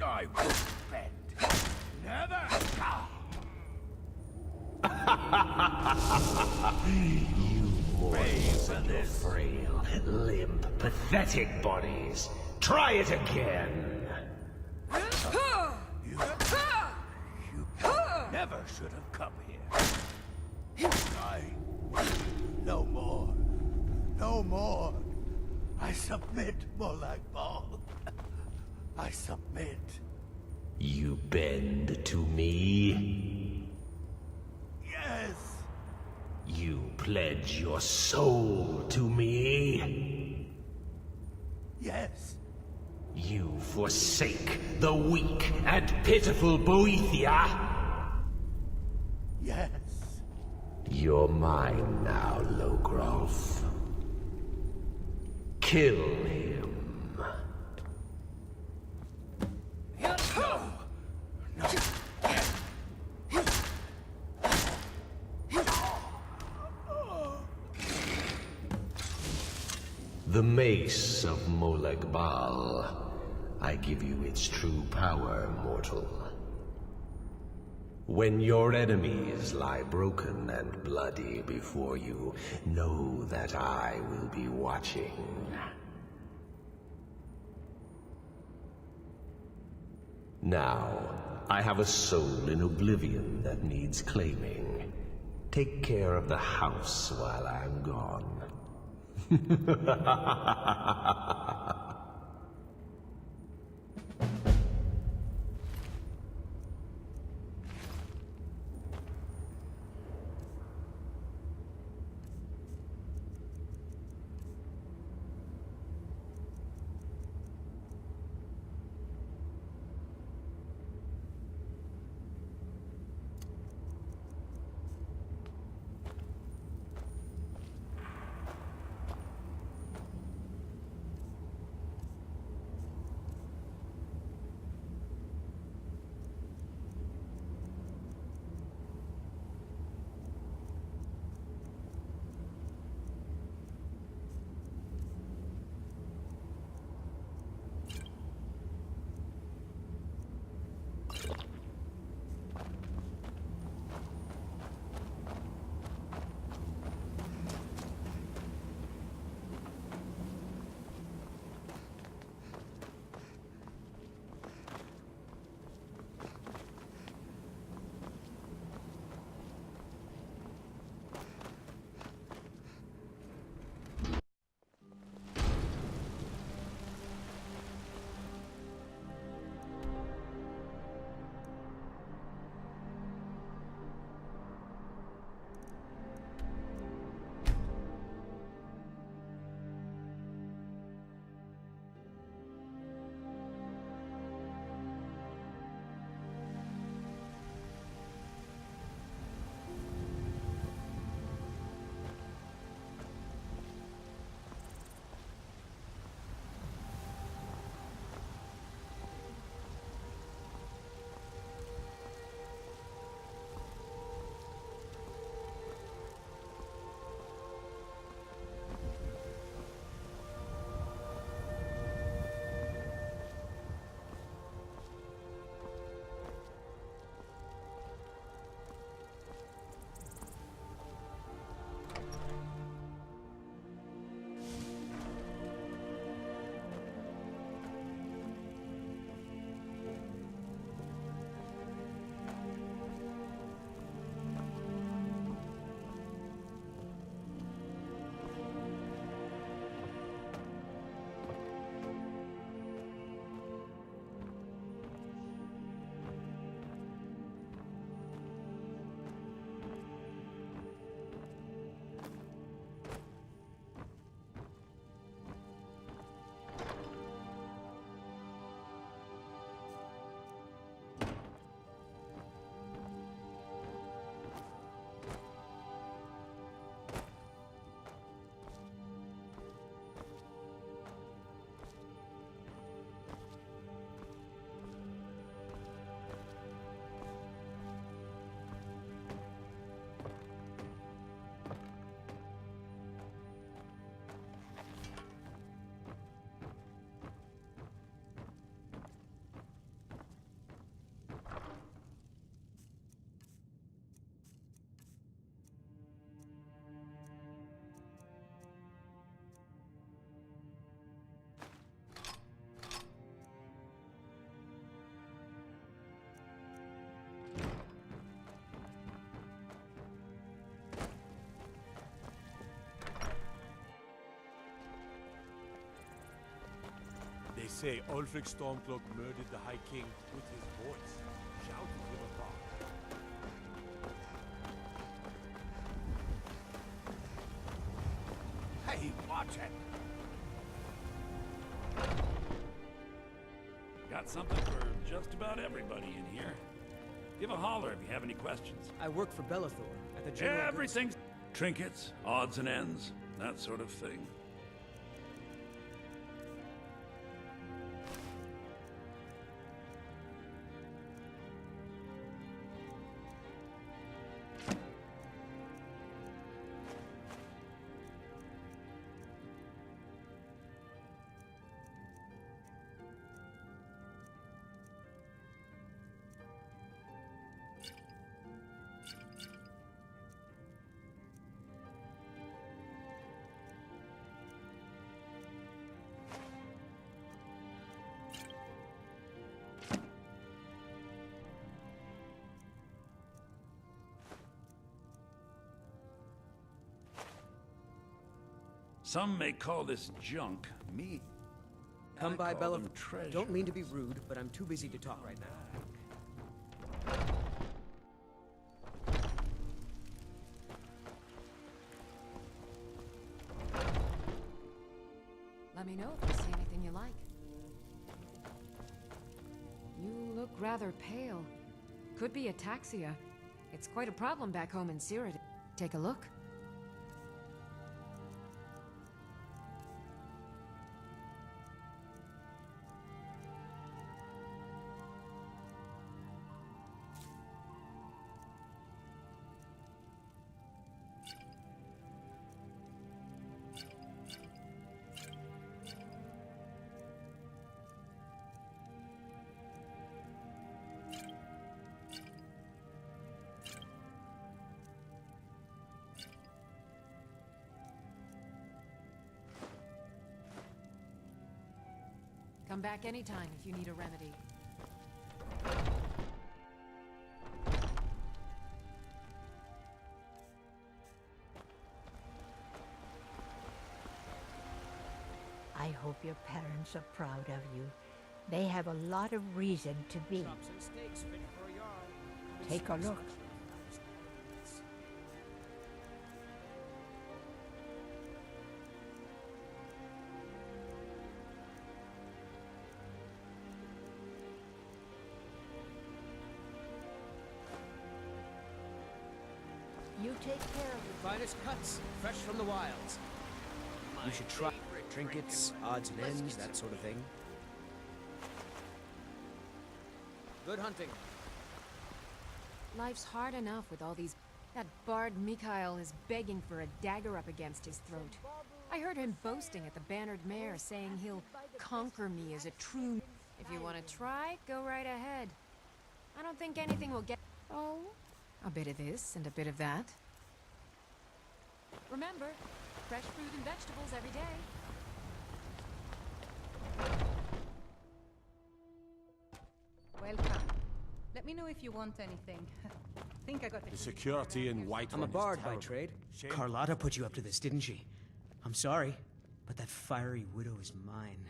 I won't bend. Never! You mortals and your frail, limp, pathetic bodies. Try it again. You never should have come here. No more. No more. I submit, Molag Bal. I submit. You bend to me? Yes. You pledge your soul to me? Yes. You forsake the weak and pitiful Boethia? Yes. You're mine now, Logrolf. Kill him. The mace of Molag Bal. I give you its true power, mortal. When your enemies lie broken and bloody before you, know that I will be watching. Now, I have a soul in oblivion that needs claiming. Take care of the house while I'm gone. say Ulfric Stormcloak murdered the High King with his voice, shouting him apart. Hey, watch it! Got something for just about everybody in here. Give a holler if you have any questions. I work for Bellathor at the General... Everything's trinkets, odds and ends, that sort of thing. Some may call this junk. Me, Come I by, call Bella. them treasure. Don't mean to be rude, but I'm too busy to talk right now. Let me know if you see anything you like. You look rather pale. Could be ataxia. It's quite a problem back home in Cyrodiil. Take a look. Come back anytime if you need a remedy. I hope your parents are proud of you. They have a lot of reason to be. Take a look. You take care of it. Finest cuts, fresh from the wilds. You should try trinkets, odds and ends, that sort of thing. Good hunting. Life's hard enough with all these... That bard Mikhail is begging for a dagger up against his throat. I heard him boasting at the Bannered Mare, saying he'll conquer me as a true... If you want to try, go right ahead. I don't think anything will get... Oh, a bit of this and a bit of that. Remember, fresh fruit and vegetables every day. Welcome. Let me know if you want anything. Think I got The security in Whiterun I'm a bard is by terrible. trade. Shame. Carlotta put you up to this, didn't she? I'm sorry, but that fiery widow is mine.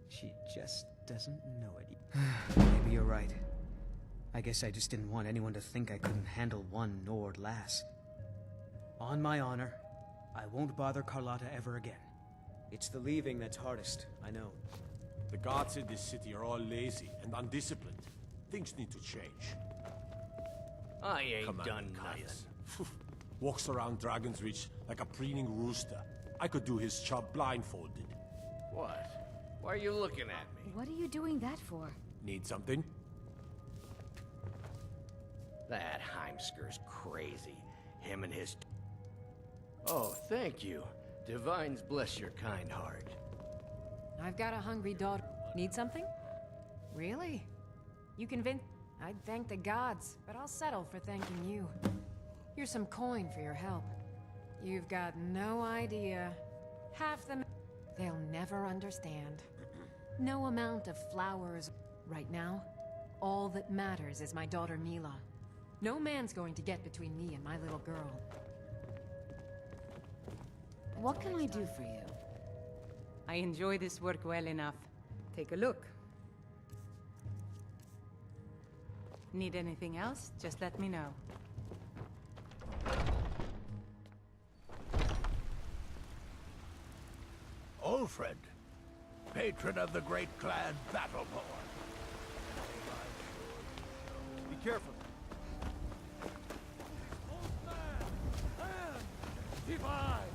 She just doesn't know it. Maybe you're right. I guess I just didn't want anyone to think I couldn't handle one Nord lass. On my honor, I won't bother Carlotta ever again. It's the leaving that's hardest, I know. The guards in this city are all lazy and undisciplined. Things need to change. I ain't Commander done nothing. Caius. Walks around Dragon's Reach like a preening rooster. I could do his job blindfolded. What? Why are you looking at me? What are you doing that for? Need something? That Heimskir's crazy. Him and his... Oh, thank you. Divines bless your kind heart. I've got a hungry daughter. Need something? Really? You convinced... I'd thank the gods, but I'll settle for thanking you. Here's some coin for your help. You've got no idea. Half them... They'll never understand. No amount of flowers... Right now, all that matters is my daughter Mila. No man's going to get between me and my little girl. What can I do for you? I enjoy this work well enough. Take a look. Need anything else? Just let me know. Old friend, patron of the great clan Battleborn. Be careful. Divide!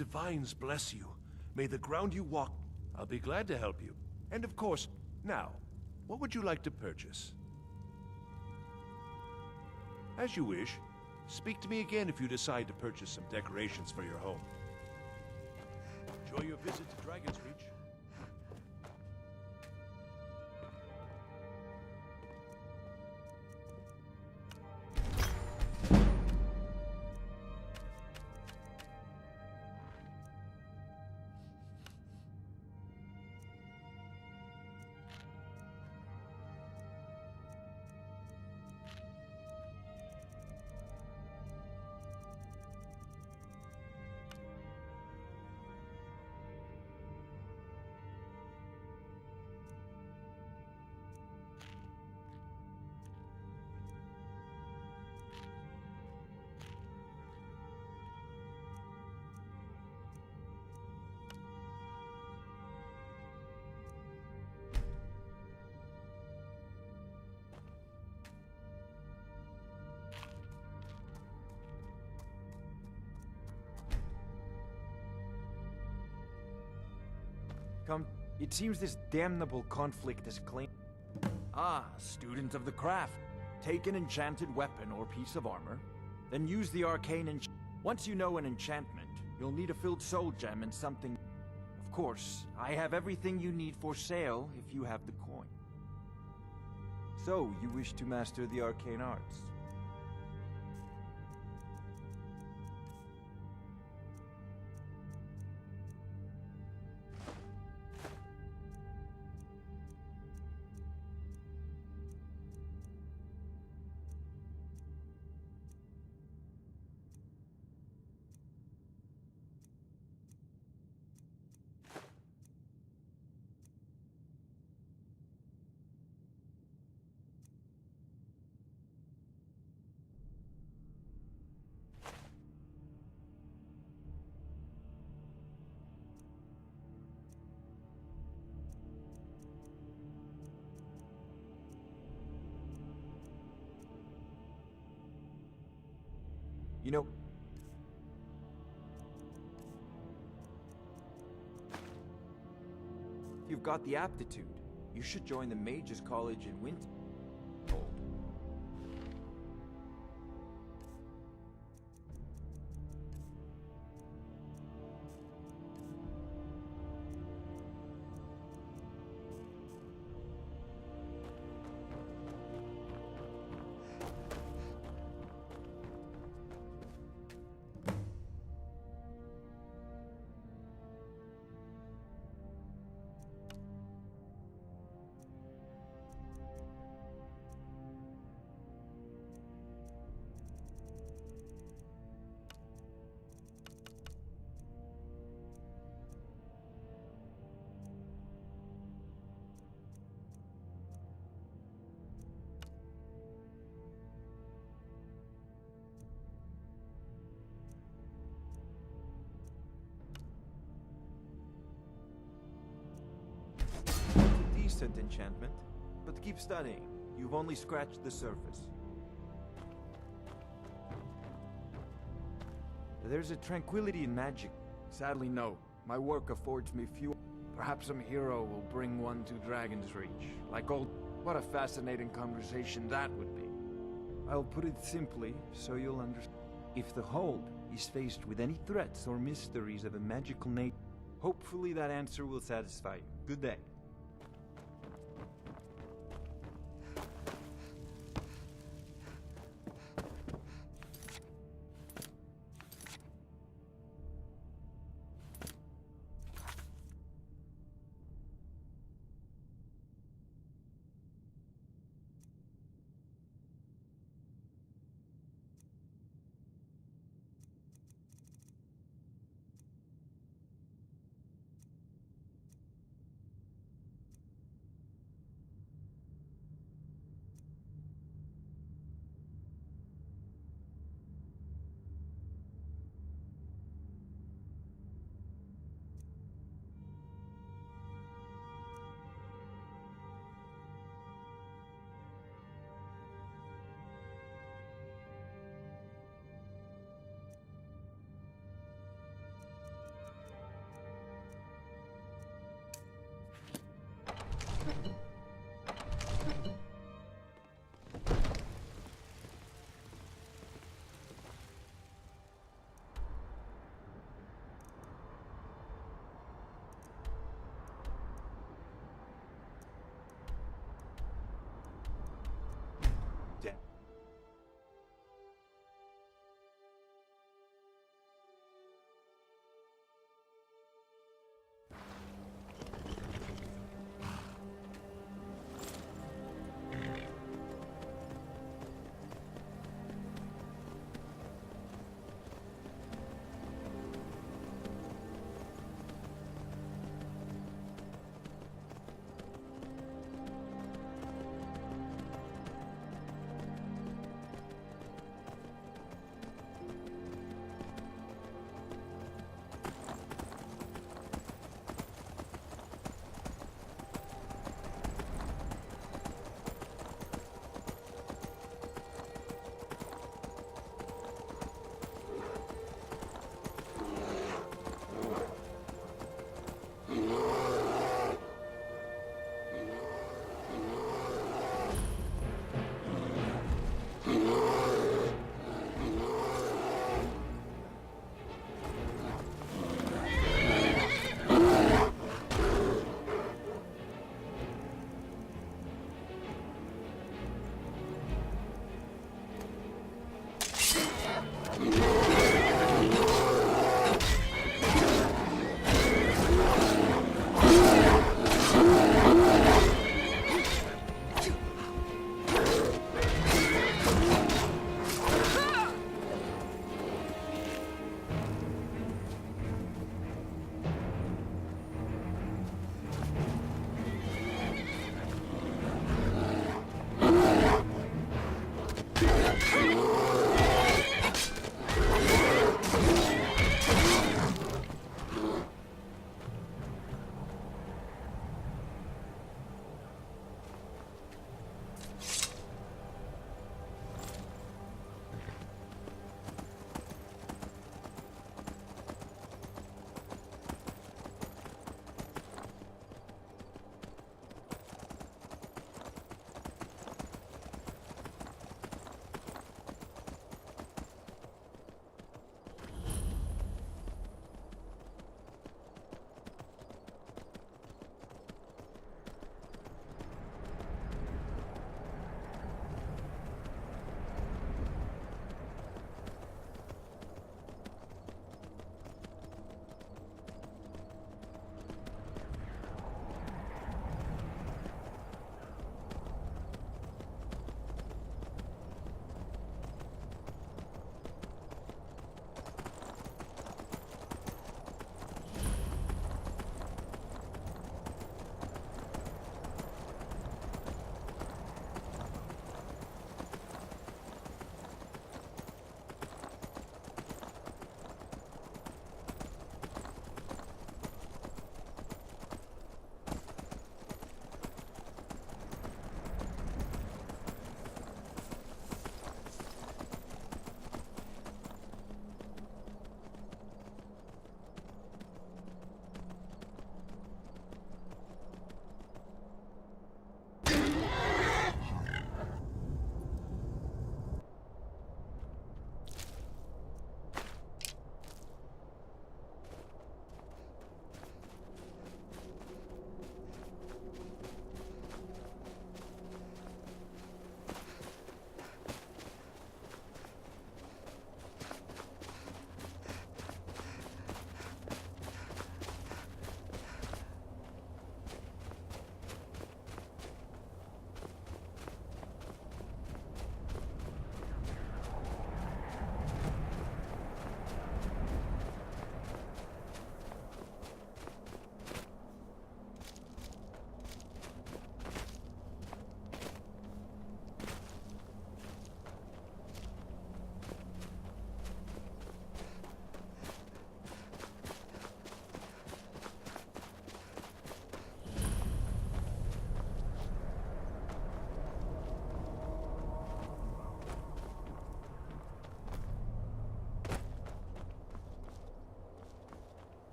Divines bless you. May the ground you walk... I'll be glad to help you. And of course, now, what would you like to purchase? As you wish. Speak to me again if you decide to purchase some decorations for your home. Enjoy your visit to Dragon's Reach. It seems this damnable conflict has claimed... Ah, student of the craft. Take an enchanted weapon or piece of armor, then use the arcane Once you know an enchantment, you'll need a filled soul gem and something... Of course, I have everything you need for sale if you have the coin. So, you wish to master the arcane arts? You know... If you've got the aptitude, you should join the Mages College in Winter. Decent enchantment, but keep studying. You've only scratched the surface. There's a tranquility in magic. Sadly, no. My work affords me few... Perhaps some hero will bring one to Dragon's Reach. Like old... What a fascinating conversation that would be. I'll put it simply, so you'll understand. If the hold is faced with any threats or mysteries of a magical nature, hopefully that answer will satisfy you. Good day.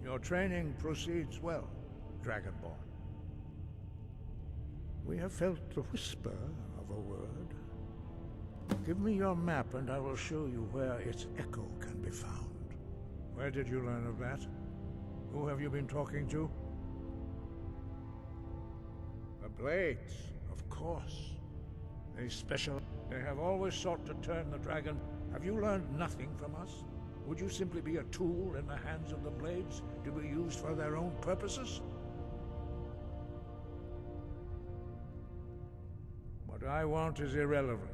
Your training proceeds well, Dragonborn. We have felt the whisper of a word. Give me your map and I will show you where its echo can be found. Where did you learn of that? Who have you been talking to? The Blades, of course. They have always sought to turn the dragon. Have you learned nothing from us? Would you simply be a tool in the hands of the Blades to be used for their own purposes? What I want is irrelevant.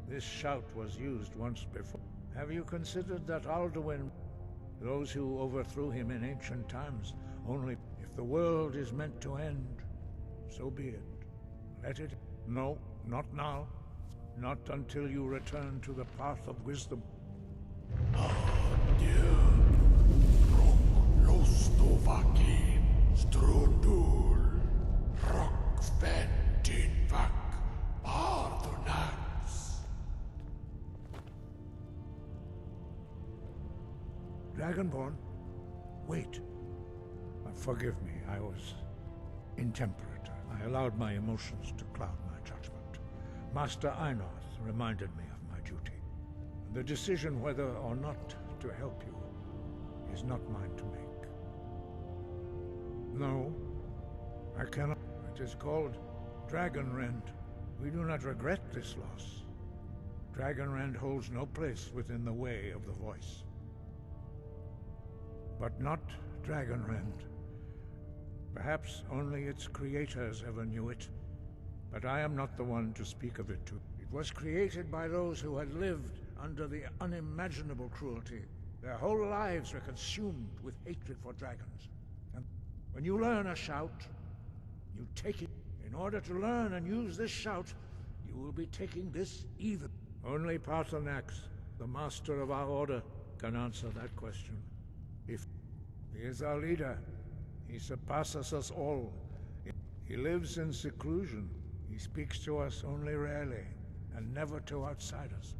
This shout was used once before. Have you considered that Alduin, those who overthrew him in ancient times, only if the world is meant to end, so be it. Let it. No, not now. Not until you return to the path of wisdom. Lostovaki, Strudul, Rockfettinvak, Ardunax. Dragonborn, wait. Forgive me, I was intemperate. I allowed my emotions to cloud my judgment. Master Einoth reminded me of my duty. The decision whether or not to help you is not mine to make. No, I cannot. It is called Dragonrend. We do not regret this loss. Dragonrend holds no place within the way of the voice. But not Dragonrend. Perhaps only its creators ever knew it, but I am not the one to speak of it to. It was created by those who had lived under the unimaginable cruelty. Their whole lives were consumed with hatred for dragons. And when you learn a shout, you take it. In order to learn and use this shout, you will be taking this even. Only Paarthurnax, the master of our order, can answer that question. If he is our leader, he surpasses us all. He lives in seclusion. He speaks to us only rarely, and never to outsiders.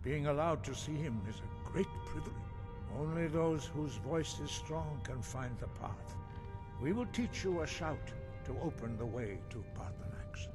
Being allowed to see him is a great privilege. Only those whose voice is strong can find the path. We will teach you a shout to open the way to Paarthurnax.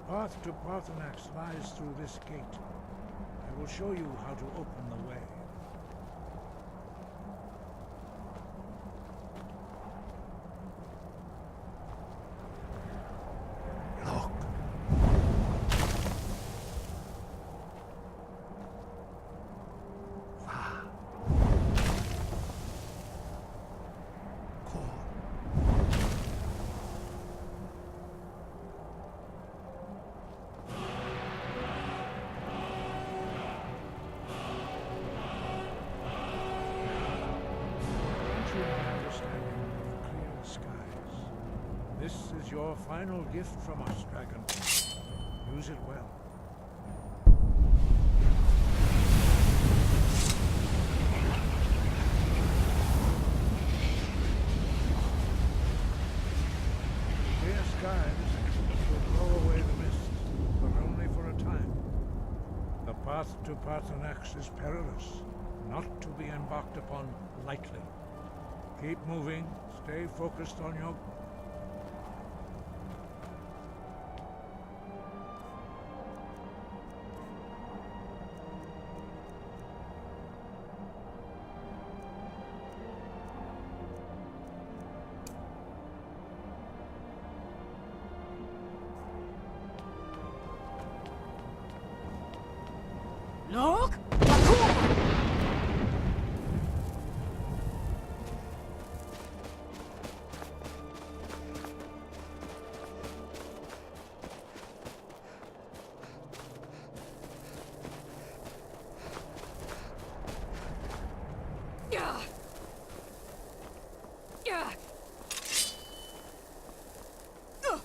The path to Paarthurnax lies through this gate. I will show you how to open the way. This is your final gift from us, Dragon. Use it well. skies will blow away the mist, but only for a time. The path to Paarthurnax is perilous, not to be embarked upon lightly. Keep moving, stay focused on your... Look! Yeah. Yeah. Look!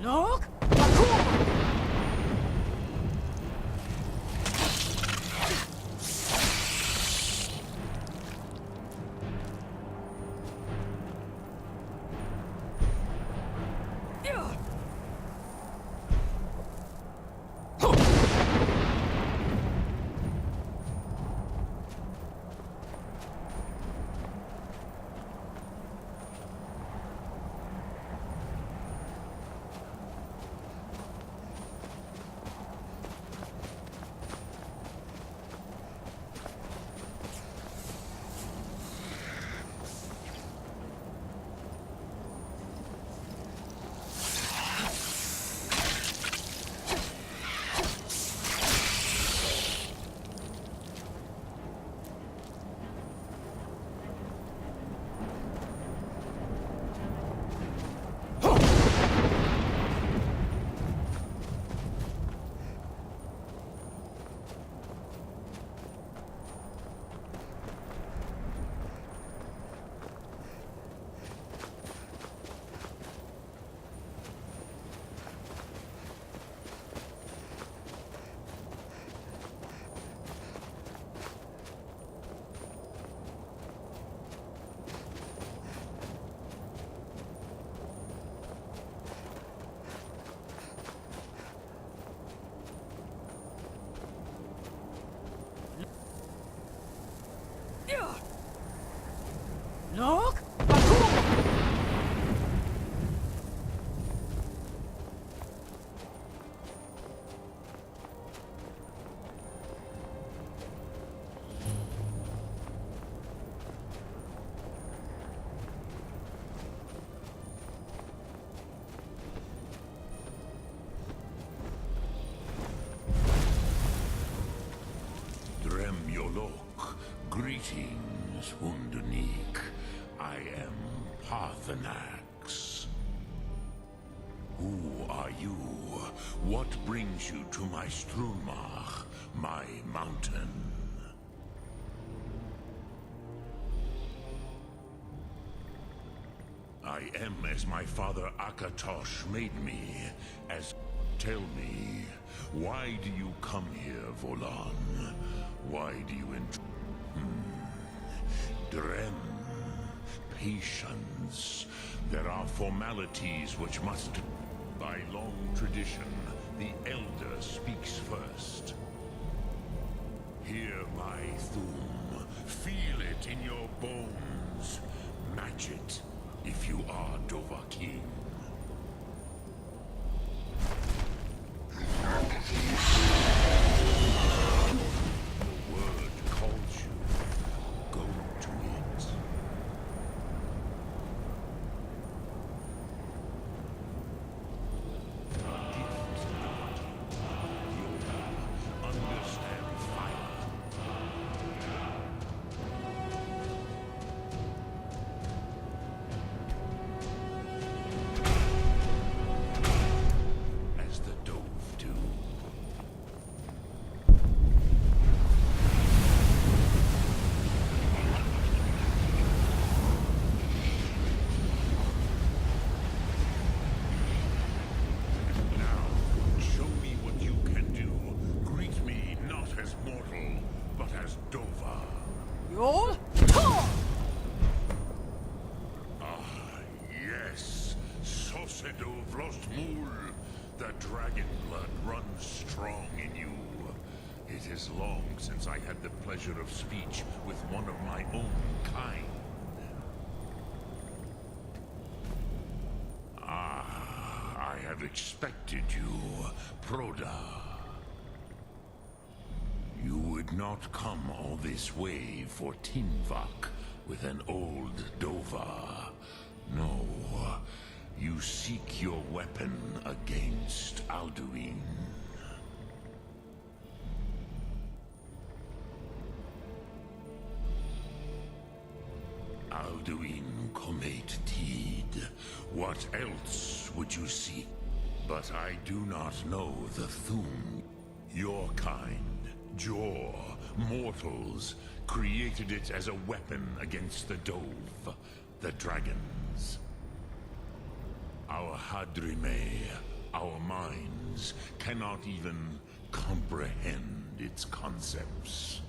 Look! Look! Drem Yolok, greetings, Hundunik. I am Paarthurnax. Who are you? What brings you to my Strunmach, my mountain? I am as my father Akatosh made me, as... Tell me, why do you come here, Volan? Why do you Drem, patience. There are formalities which must... By long tradition, the Elder speaks first. Hear my Thum. Feel it in your bones. Match it if you are Dovahkiin. The word calls you. Go to it. Understand fire. As the Dove do. Now, show me what you can do. Greet me not as mortal, but as Dova. You'll Ah, yes. Sosedo Vlostmul. The dragon blood runs strong in you. It is long since I had the pleasure of speech with one of my own kind. Ah, I have expected you, Proda. You would not come all this way for Tinvak with an old Dova. No, you seek your weapon against Alduin. Alduin Comet Teed. What else would you seek? But I do not know the Thum. Your kind, Jor, mortals, created it as a weapon against the Dove, the dragons. Our Hadrime, our minds, cannot even comprehend its concepts.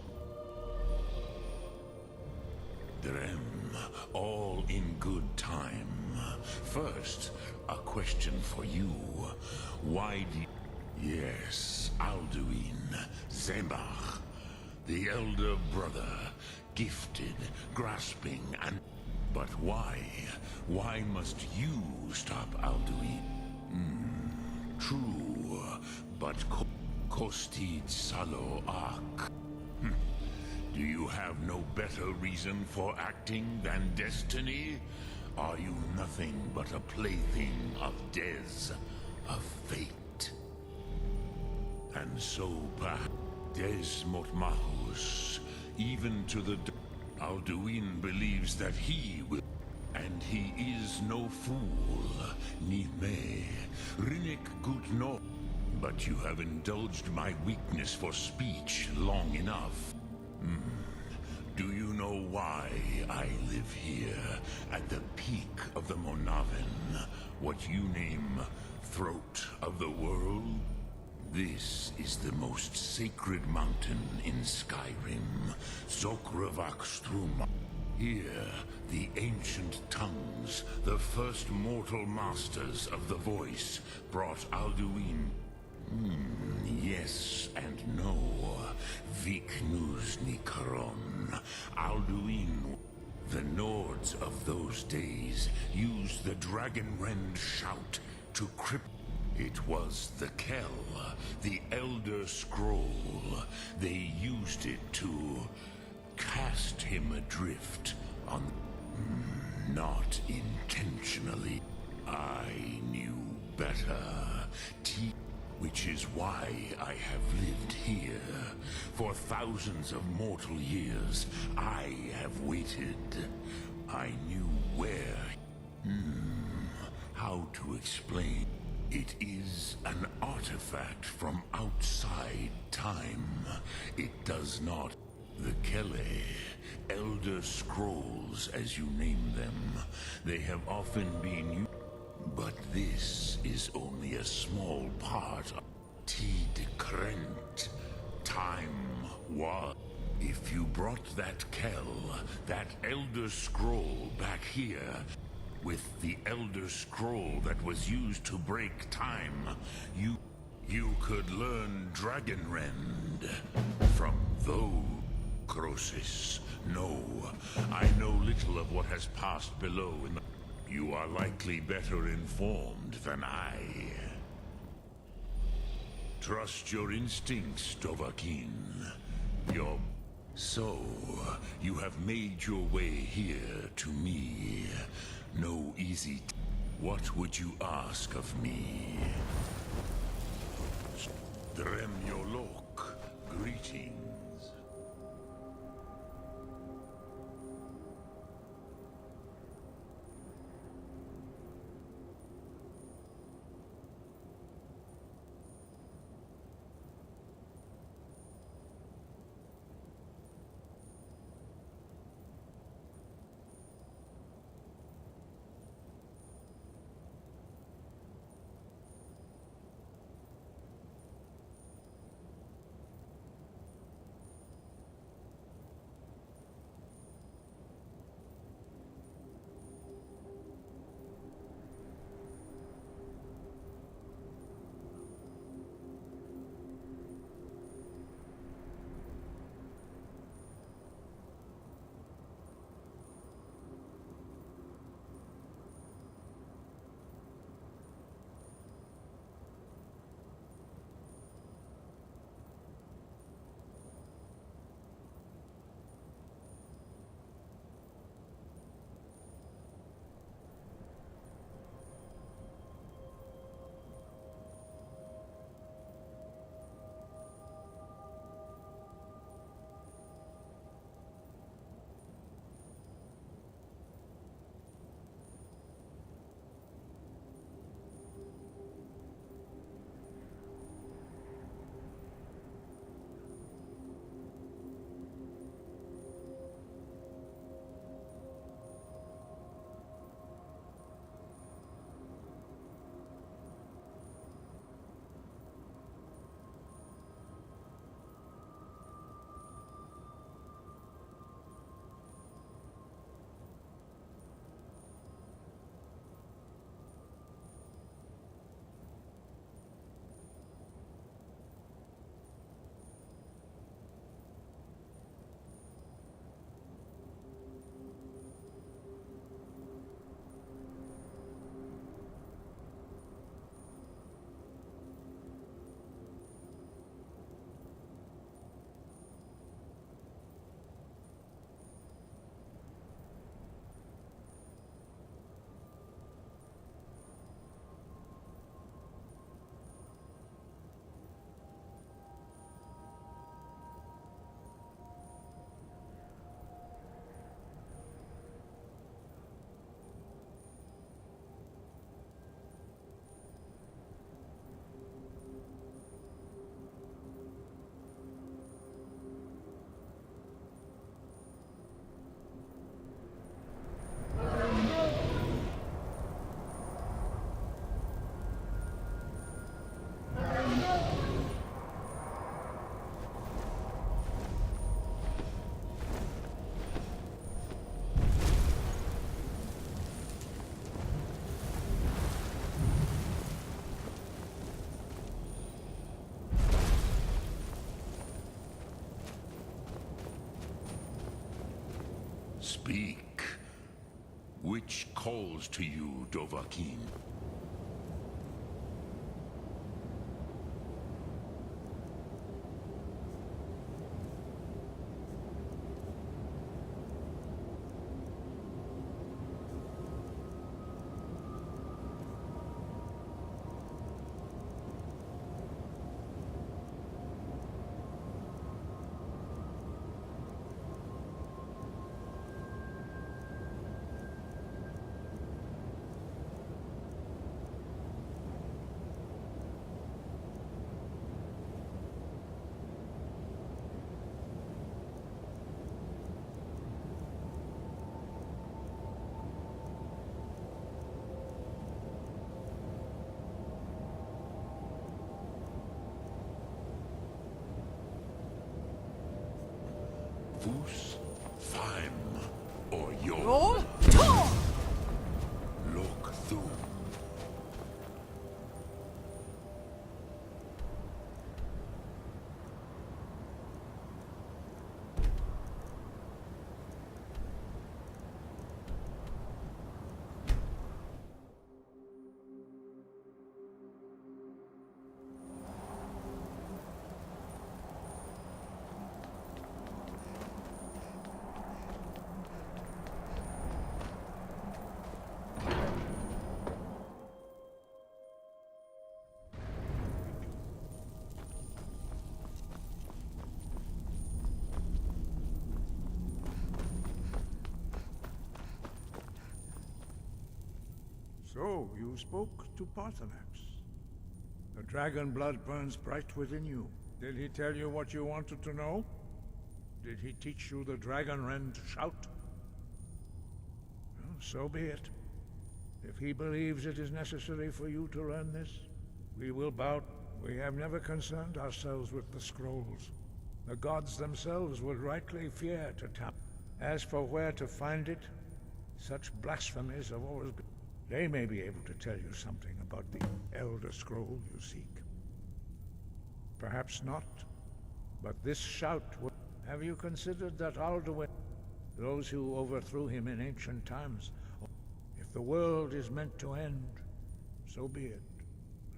Drem, all in good time. First, a question for you. Why do... Yes, Alduin, Zemach, the elder brother, gifted, grasping, and... But why? Why must you stop Alduin? True, but Kostid Salo Ak. Do you have no better reason for acting than destiny? Are you nothing but a plaything of Dez, of fate? And so perhaps Dez Motmahus, even to the... Alduin believes that he will... And he is no fool, Nime, Rinnik Gutno. But you have indulged my weakness for speech long enough. Do you know why I live here, at the peak of the Monaven, what you name Throat of the World? This is the most sacred mountain in Skyrim, Zokravak Struma. Here, the ancient tongues, the first mortal masters of the voice, brought Alduin. Yes and no. Viknus Nikaron. Alduin. The Nords of those days used the Dragonrend shout to cripple. It was the Kell, the Elder Scroll. They used it to cast him adrift on... Not intentionally. I knew better. Which is why I have lived here. For thousands of mortal years, I have waited. I knew where... How to explain? It is an artifact from outside time. It does not... The Kele, Elder Scrolls, as you name them, they have often been used. But this is only a small part of Tid Krent. Time was. If you brought that Kell, that Elder Scroll back here, With the Elder Scroll that was used to break time, you could learn Dragonrend from those. Crosis. No, I know little of what has passed below in the... You are likely better informed than I. Trust your instincts, Dovahkiin. So, you have made your way here to me. No easy... What would you ask of me? Dremyolok, greetings. Speak. Which calls to you, Dovahkiin? Fus, Fime, or Yor? So, you spoke to Parthenax. The dragon blood burns bright within you. Did he tell you what you wanted to know? Did he teach you the dragon rend shout? Well, so be it. If he believes it is necessary for you to learn this, we will bow. We have never concerned ourselves with the scrolls. The gods themselves would rightly fear to tap. As for where to find it, such blasphemies have always been. They may be able to tell you something about the Elder Scroll you seek. Perhaps not, but this shout would... Have you considered that Alduin, those who overthrew him in ancient times, if the world is meant to end, so be it.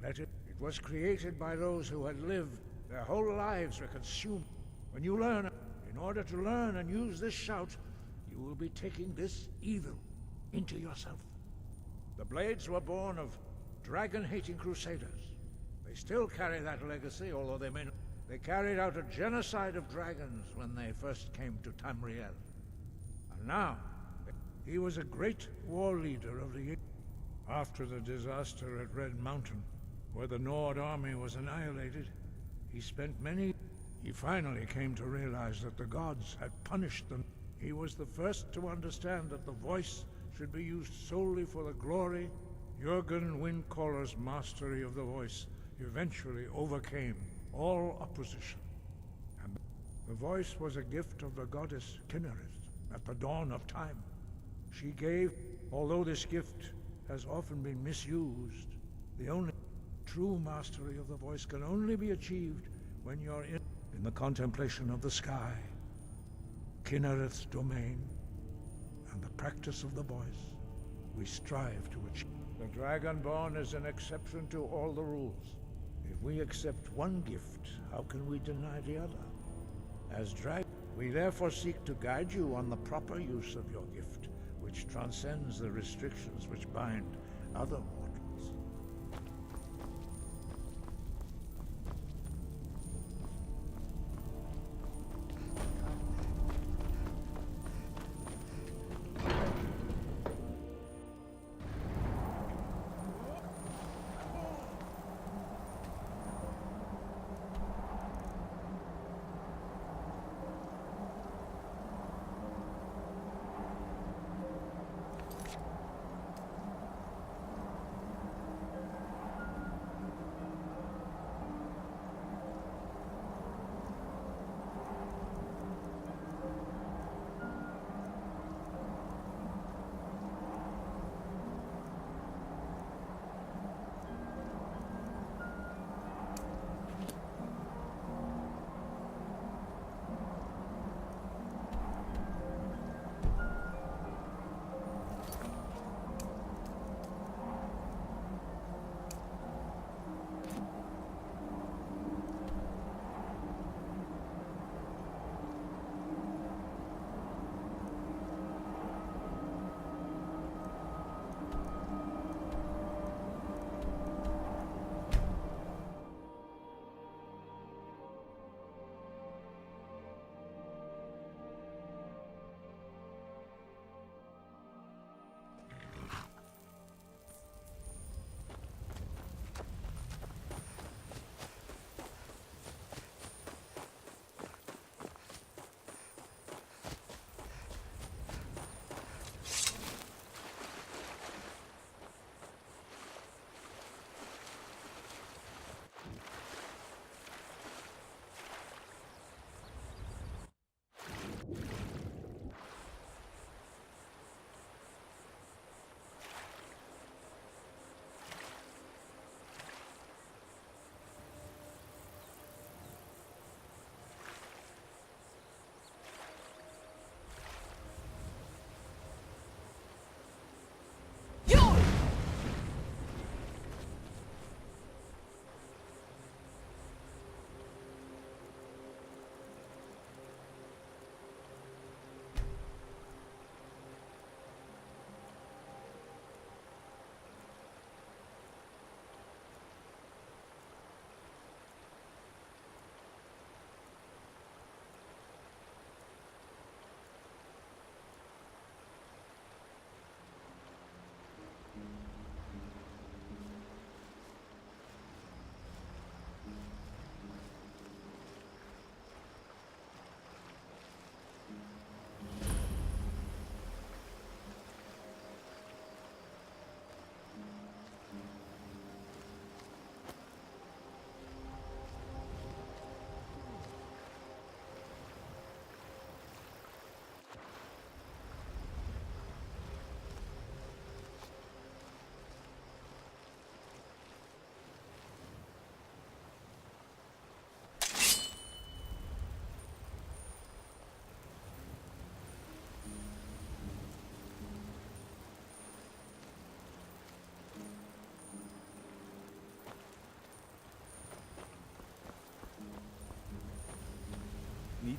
Let it. It was created by those who had lived. Their whole lives were consumed. When you learn, in order to learn and use this shout, you will be taking this evil into yourself. The Blades were born of dragon-hating crusaders. They still carry that legacy, although they may not. They carried out a genocide of dragons when they first came to Tamriel. And now, he was a great war leader of the... After the disaster at Red Mountain, where the Nord army was annihilated, he spent many... He finally came to realize that the gods had punished them. He was the first to understand that the voice should be used solely for the glory. Jurgen Windcaller's mastery of the voice eventually overcame all opposition. And the voice was a gift of the goddess Kinnereth at the dawn of time. She gave, although this gift has often been misused, the only true mastery of the voice can only be achieved when you're in the contemplation of the sky, Kinnereth's domain, and the practice of the voice. We strive to achieve. The Dragonborn is an exception to all the rules. If we accept one gift, how can we deny the other? As we therefore seek to guide you on the proper use of your gift, which transcends the restrictions which bind other mortals.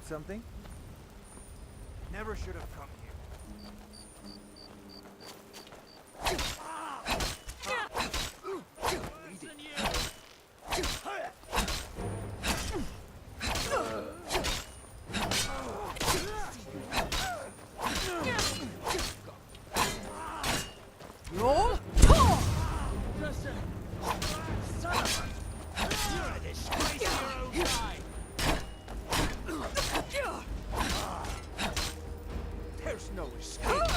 Need something? Never should have come here. Roll! You're a disgrace to your own kind. There's no escape.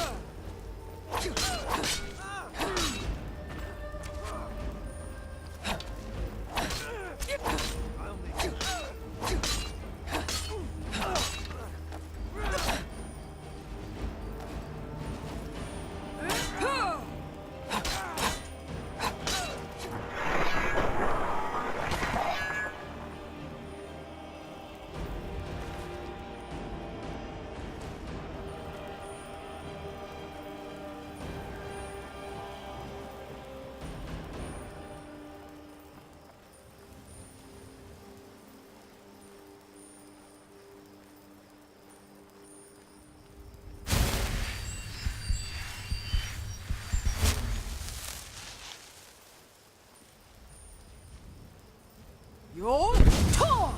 Your turn!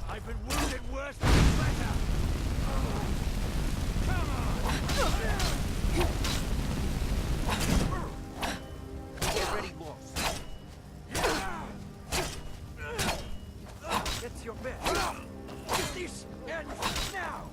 I've been wounded worse than better. Come on! Already lost. It's your best. This ends now.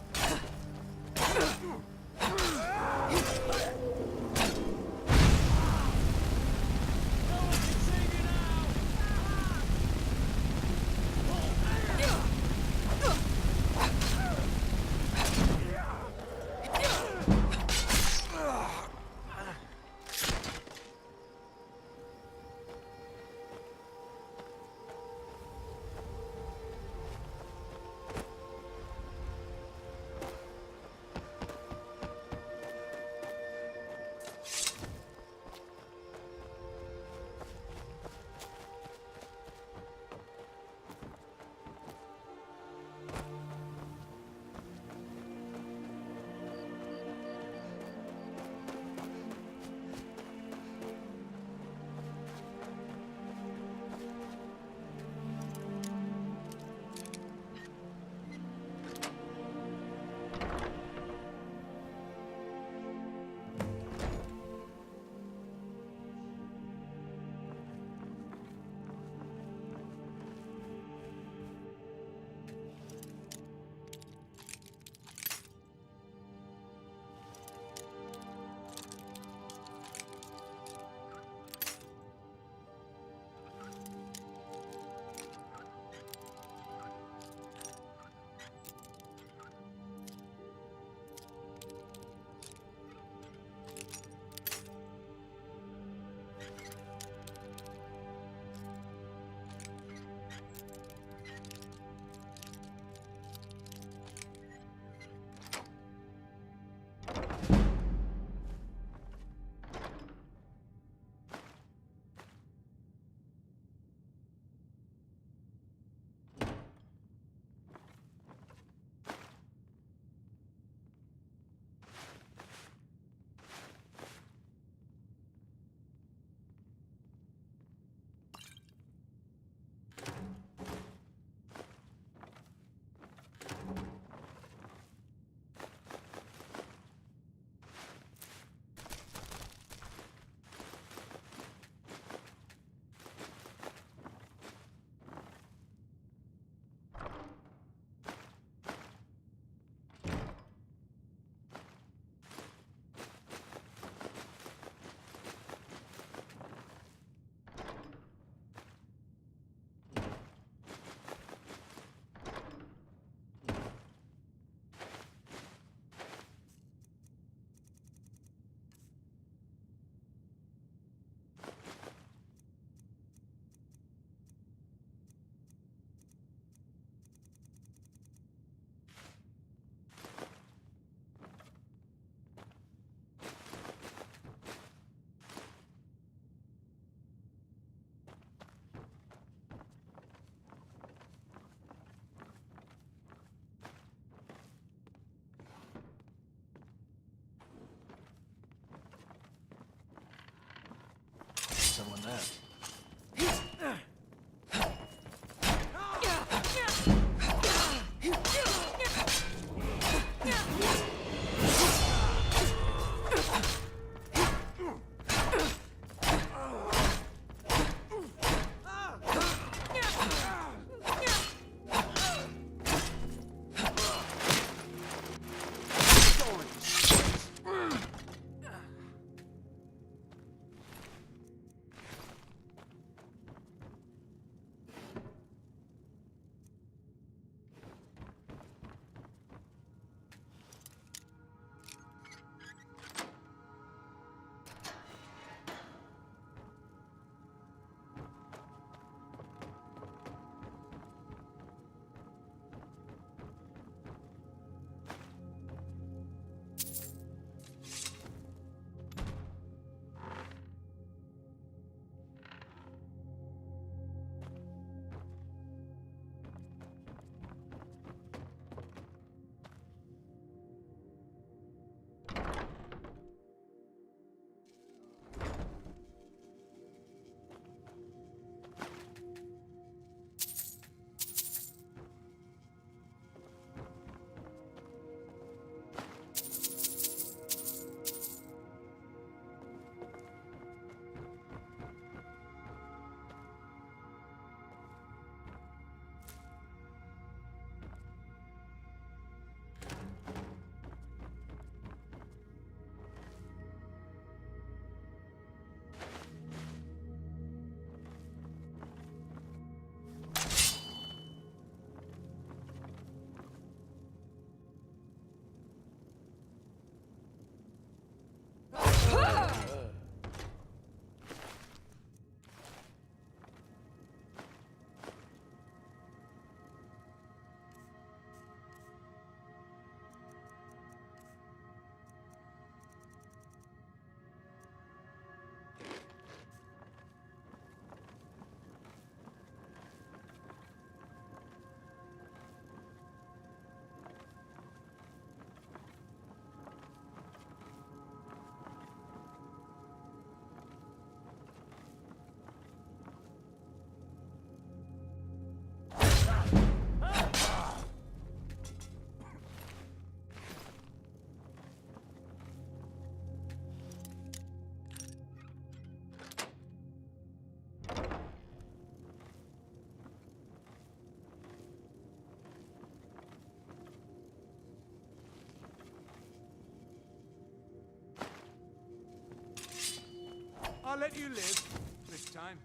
let you live. This time.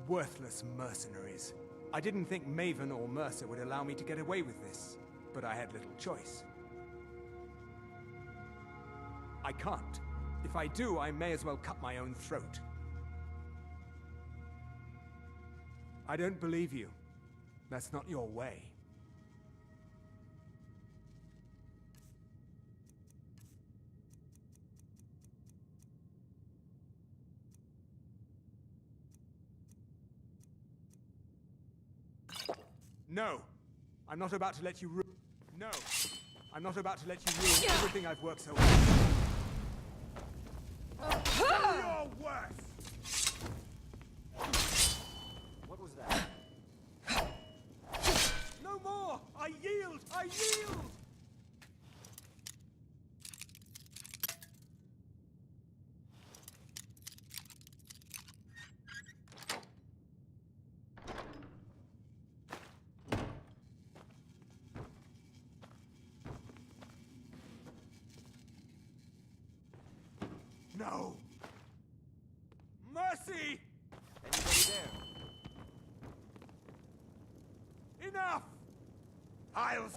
Worthless mercenaries. I didn't think Maven or Mercer would allow me to get away with this, but I had little choice. I can't. If I do, I may as well cut my own throat. I don't believe you. That's not your way. No! I'm not about to let you ruin... No! I'm not about to let you ruin everything I've worked so hard. You're worse! What was that? No more! I yield! I yield! No! Mercy! Anybody there? Enough! I'll...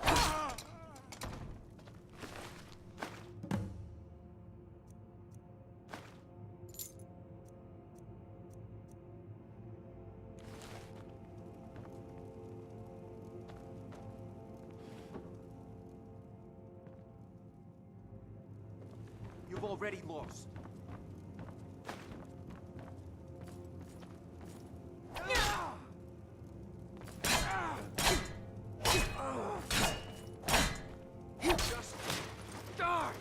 You've already lost. Just die!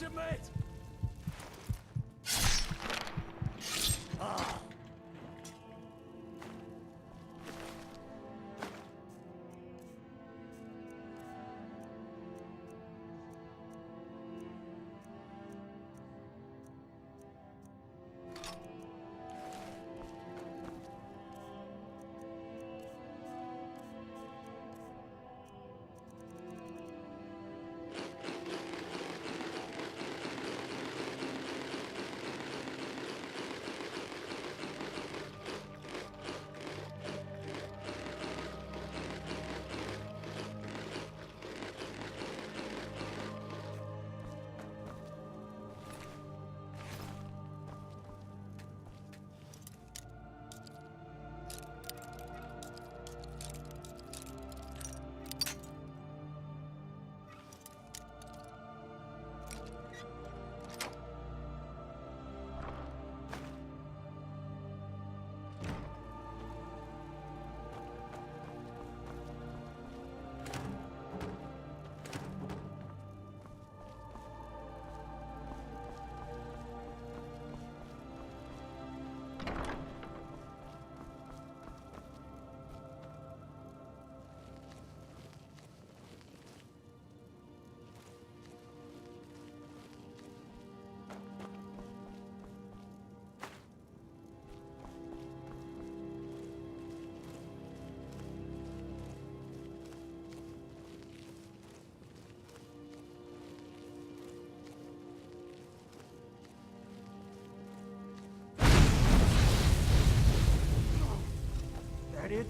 ultimate! That it?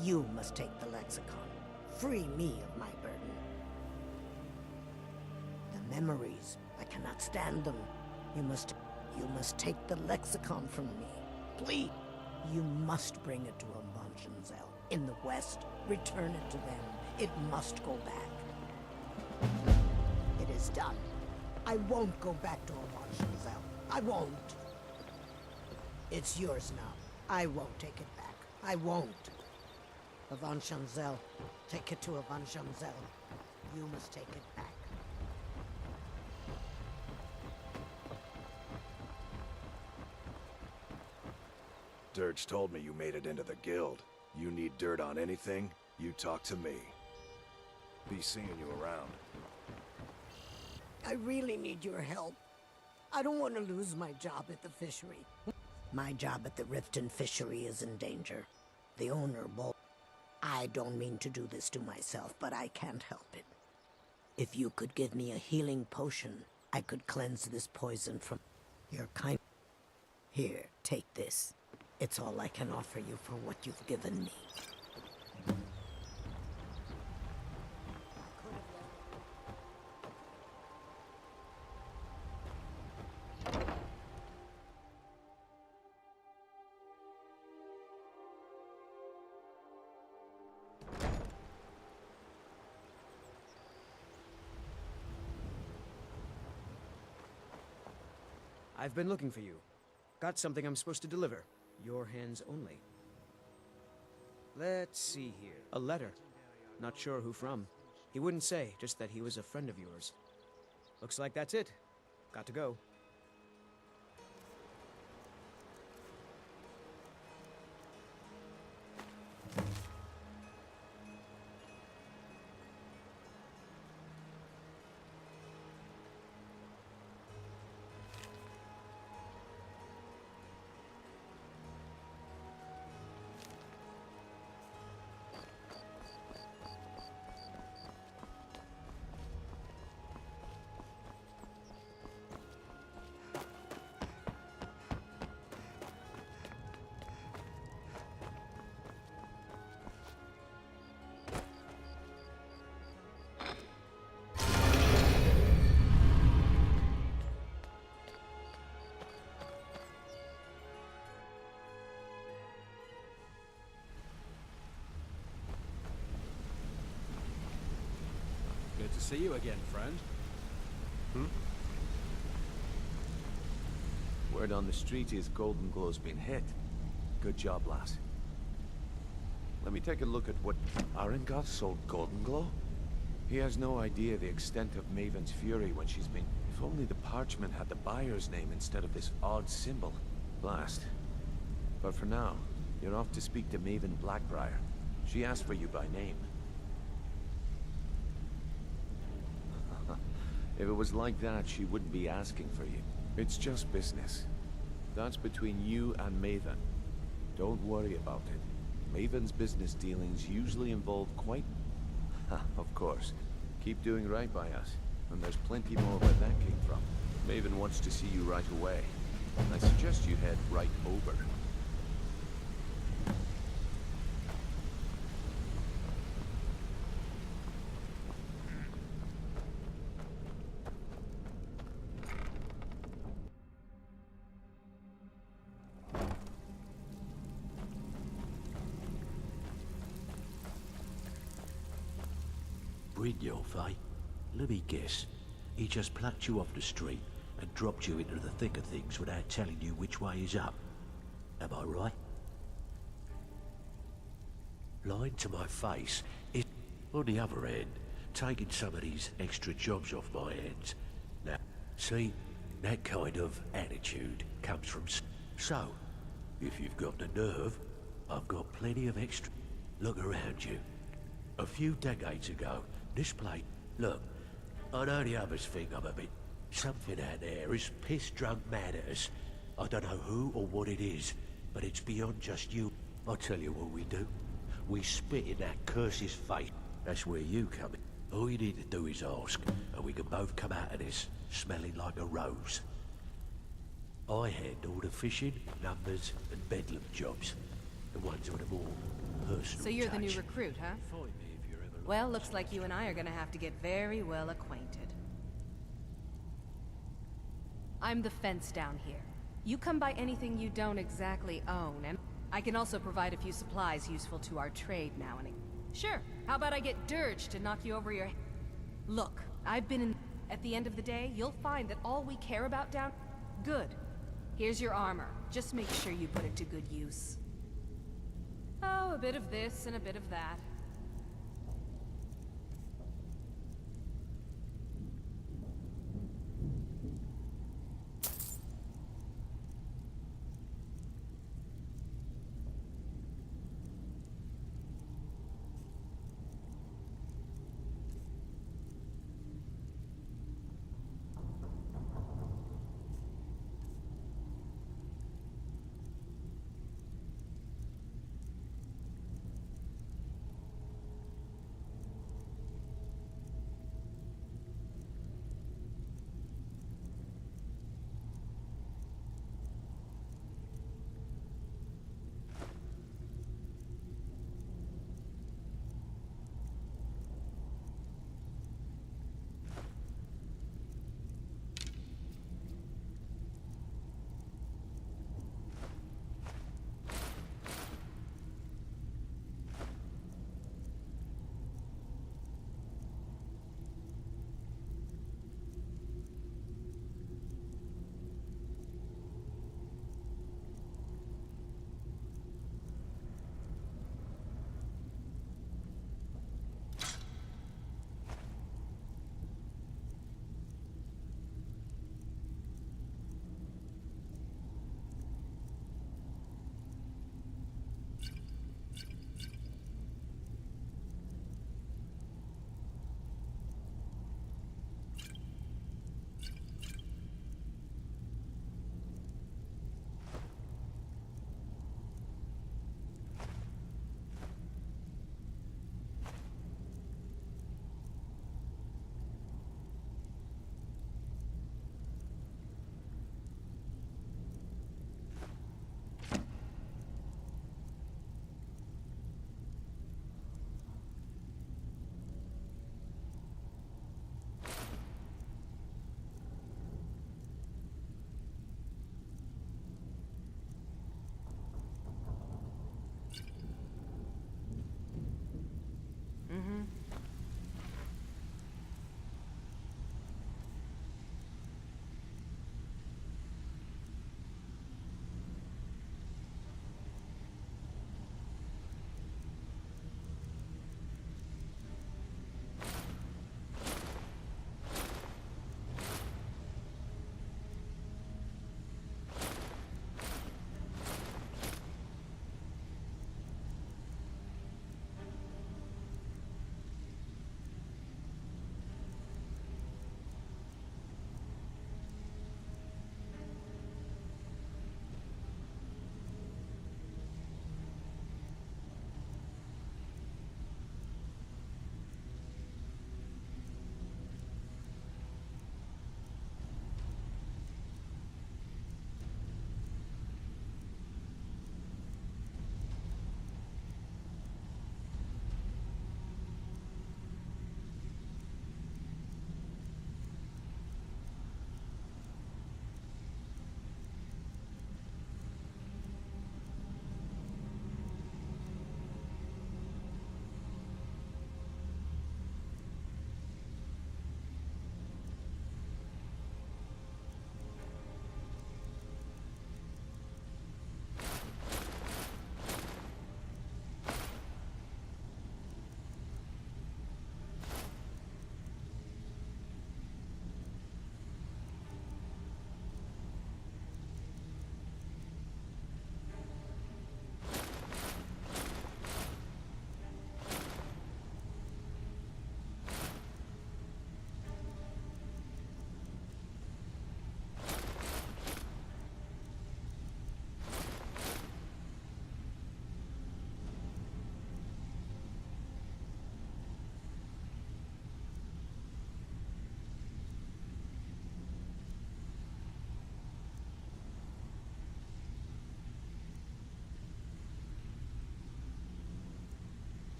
You must take the lexicon. Free me of my burden. The memories, I cannot stand them. You must take the lexicon from me. Please. You must bring it to Avanshunzel in the west. Return it to them. It must go back. It is done. I won't go back to Avanshunzel. I won't. It's yours now. I won't take it back. I won't. Avanshunzel. Take it to Avanshunzel. You must take it back. Dirge told me you made it into the guild. You need dirt on anything, you talk to me. Be seeing you around. I really need your help. I don't want to lose my job at the fishery. My job at the Riften fishery is in danger. The owner, I don't mean to do this to myself, but I can't help it. If you could give me a healing potion, I could cleanse this poison from your kind. Here, take this. It's all I can offer you for what you've given me. I've been looking for you. Got something I'm supposed to deliver. Your hands only. Let's see here. A letter. Not sure who from. He wouldn't say, just that he was a friend of yours. Looks like that's it. Got to go. Good to see you again, friend. Word on the street is Golden Glow's been hit. Good job, lass. Let me take a look at what... Arengoth sold Golden Glow? He has no idea the extent of Maven's fury when she's been... If only the parchment had the buyer's name instead of this odd symbol. Blast. But for now, you're off to speak to Maven Blackbriar. She asked for you by name. If it was like that, she wouldn't be asking for you. It's just business. That's between you and Maven. Don't worry about it. Maven's business dealings usually involve quite... Of course. Keep doing right by us, and there's plenty more where that came from. Maven wants to see you right away. I suggest you head right over. Brynjolf, eh? Let me guess. He just plucked you off the street and dropped you into the thick of things without telling you which way is up. Am I right? Lying to my face is, on the other hand, taking some of these extra jobs off my hands. Now, see, that kind of attitude comes from... So, if you've got the nerve, I've got plenty of extra... Look around you. A few decades ago, this place... Look, I know the others think I'm a bit... Something out there is piss-drunk mad at us. I don't know who or what it is, but it's beyond just you. I'll tell you what we do. We spit in that curse's face. That's where you come in. All you need to do is ask, and we can both come out of this smelling like a rose. I handle the fishing, numbers, and bedlam jobs. The ones with a more personal So you're touch. the new recruit, huh? Well, looks like you and I are gonna have to get very well acquainted. I'm the fence down here. You come by anything you don't exactly own, and I can also provide a few supplies useful to our trade now and again. Sure, how about I get Dirge to knock you over your... Look, I've been in... At the end of the day, you'll find that all we care about down... Good. Here's your armor. Just make sure you put it to good use. Oh, a bit of this and a bit of that.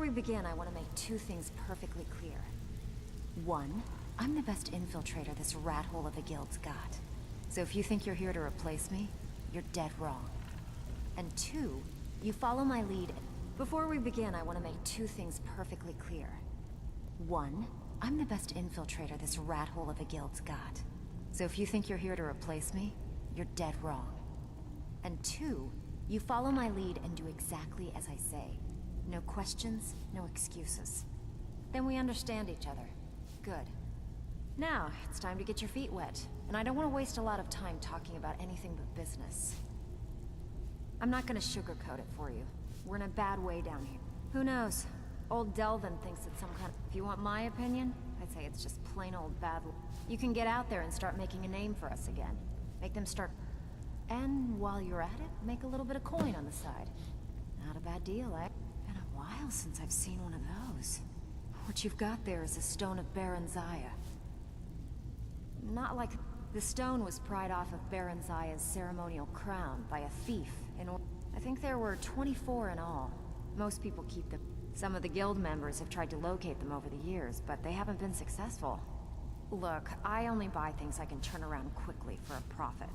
Before we begin, I want to make two things perfectly clear. One, I'm the best infiltrator this rat hole of a guild's got. So if you think you're here to replace me, you're dead wrong. And two, you follow my lead. Before we begin, I want to make two things perfectly clear. One, I'm the best infiltrator this rat hole of a guild's got. So if you think you're here to replace me, you're dead wrong. And two, you follow my lead and do exactly as I say. No questions, no excuses. Then we understand each other. Good. Now, it's time to get your feet wet. And I don't want to waste a lot of time talking about anything but business. I'm not gonna sugarcoat it for you. We're in a bad way down here. Who knows? Old Delvin thinks it's some kind of... If you want my opinion, I'd say it's just plain old bad... You can get out there and start making a name for us again. Make them start... And while you're at it, make a little bit of coin on the side. Not a bad deal, eh? Been a while since I've seen one of those. What you've got there is a stone of Baron Zaya. Not like... The stone was pried off of Baron Zaya's ceremonial crown by a thief in order... I think there were 24 in all. Most people keep them. Some of the guild members have tried to locate them over the years, but they haven't been successful. Look, I only buy things I can turn around quickly for a profit.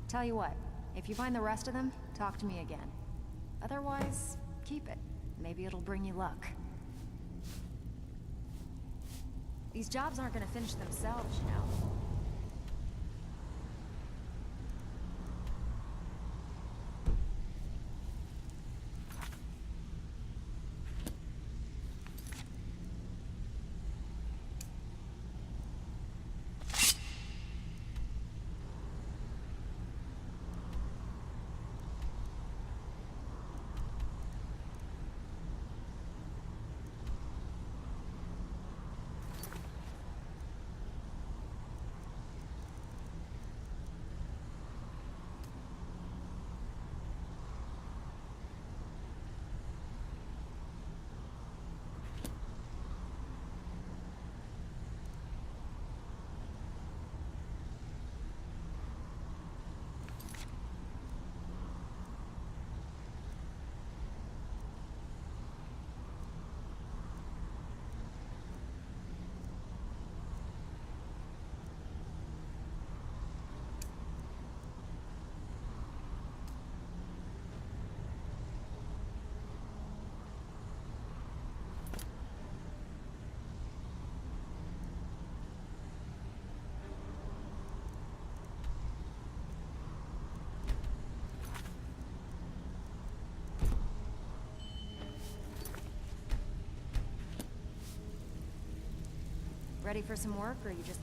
Tell you what, if you find the rest of them, talk to me again. Otherwise, keep it. Maybe it'll bring you luck. These jobs aren't gonna finish themselves, you know. Ready for some work, or you just...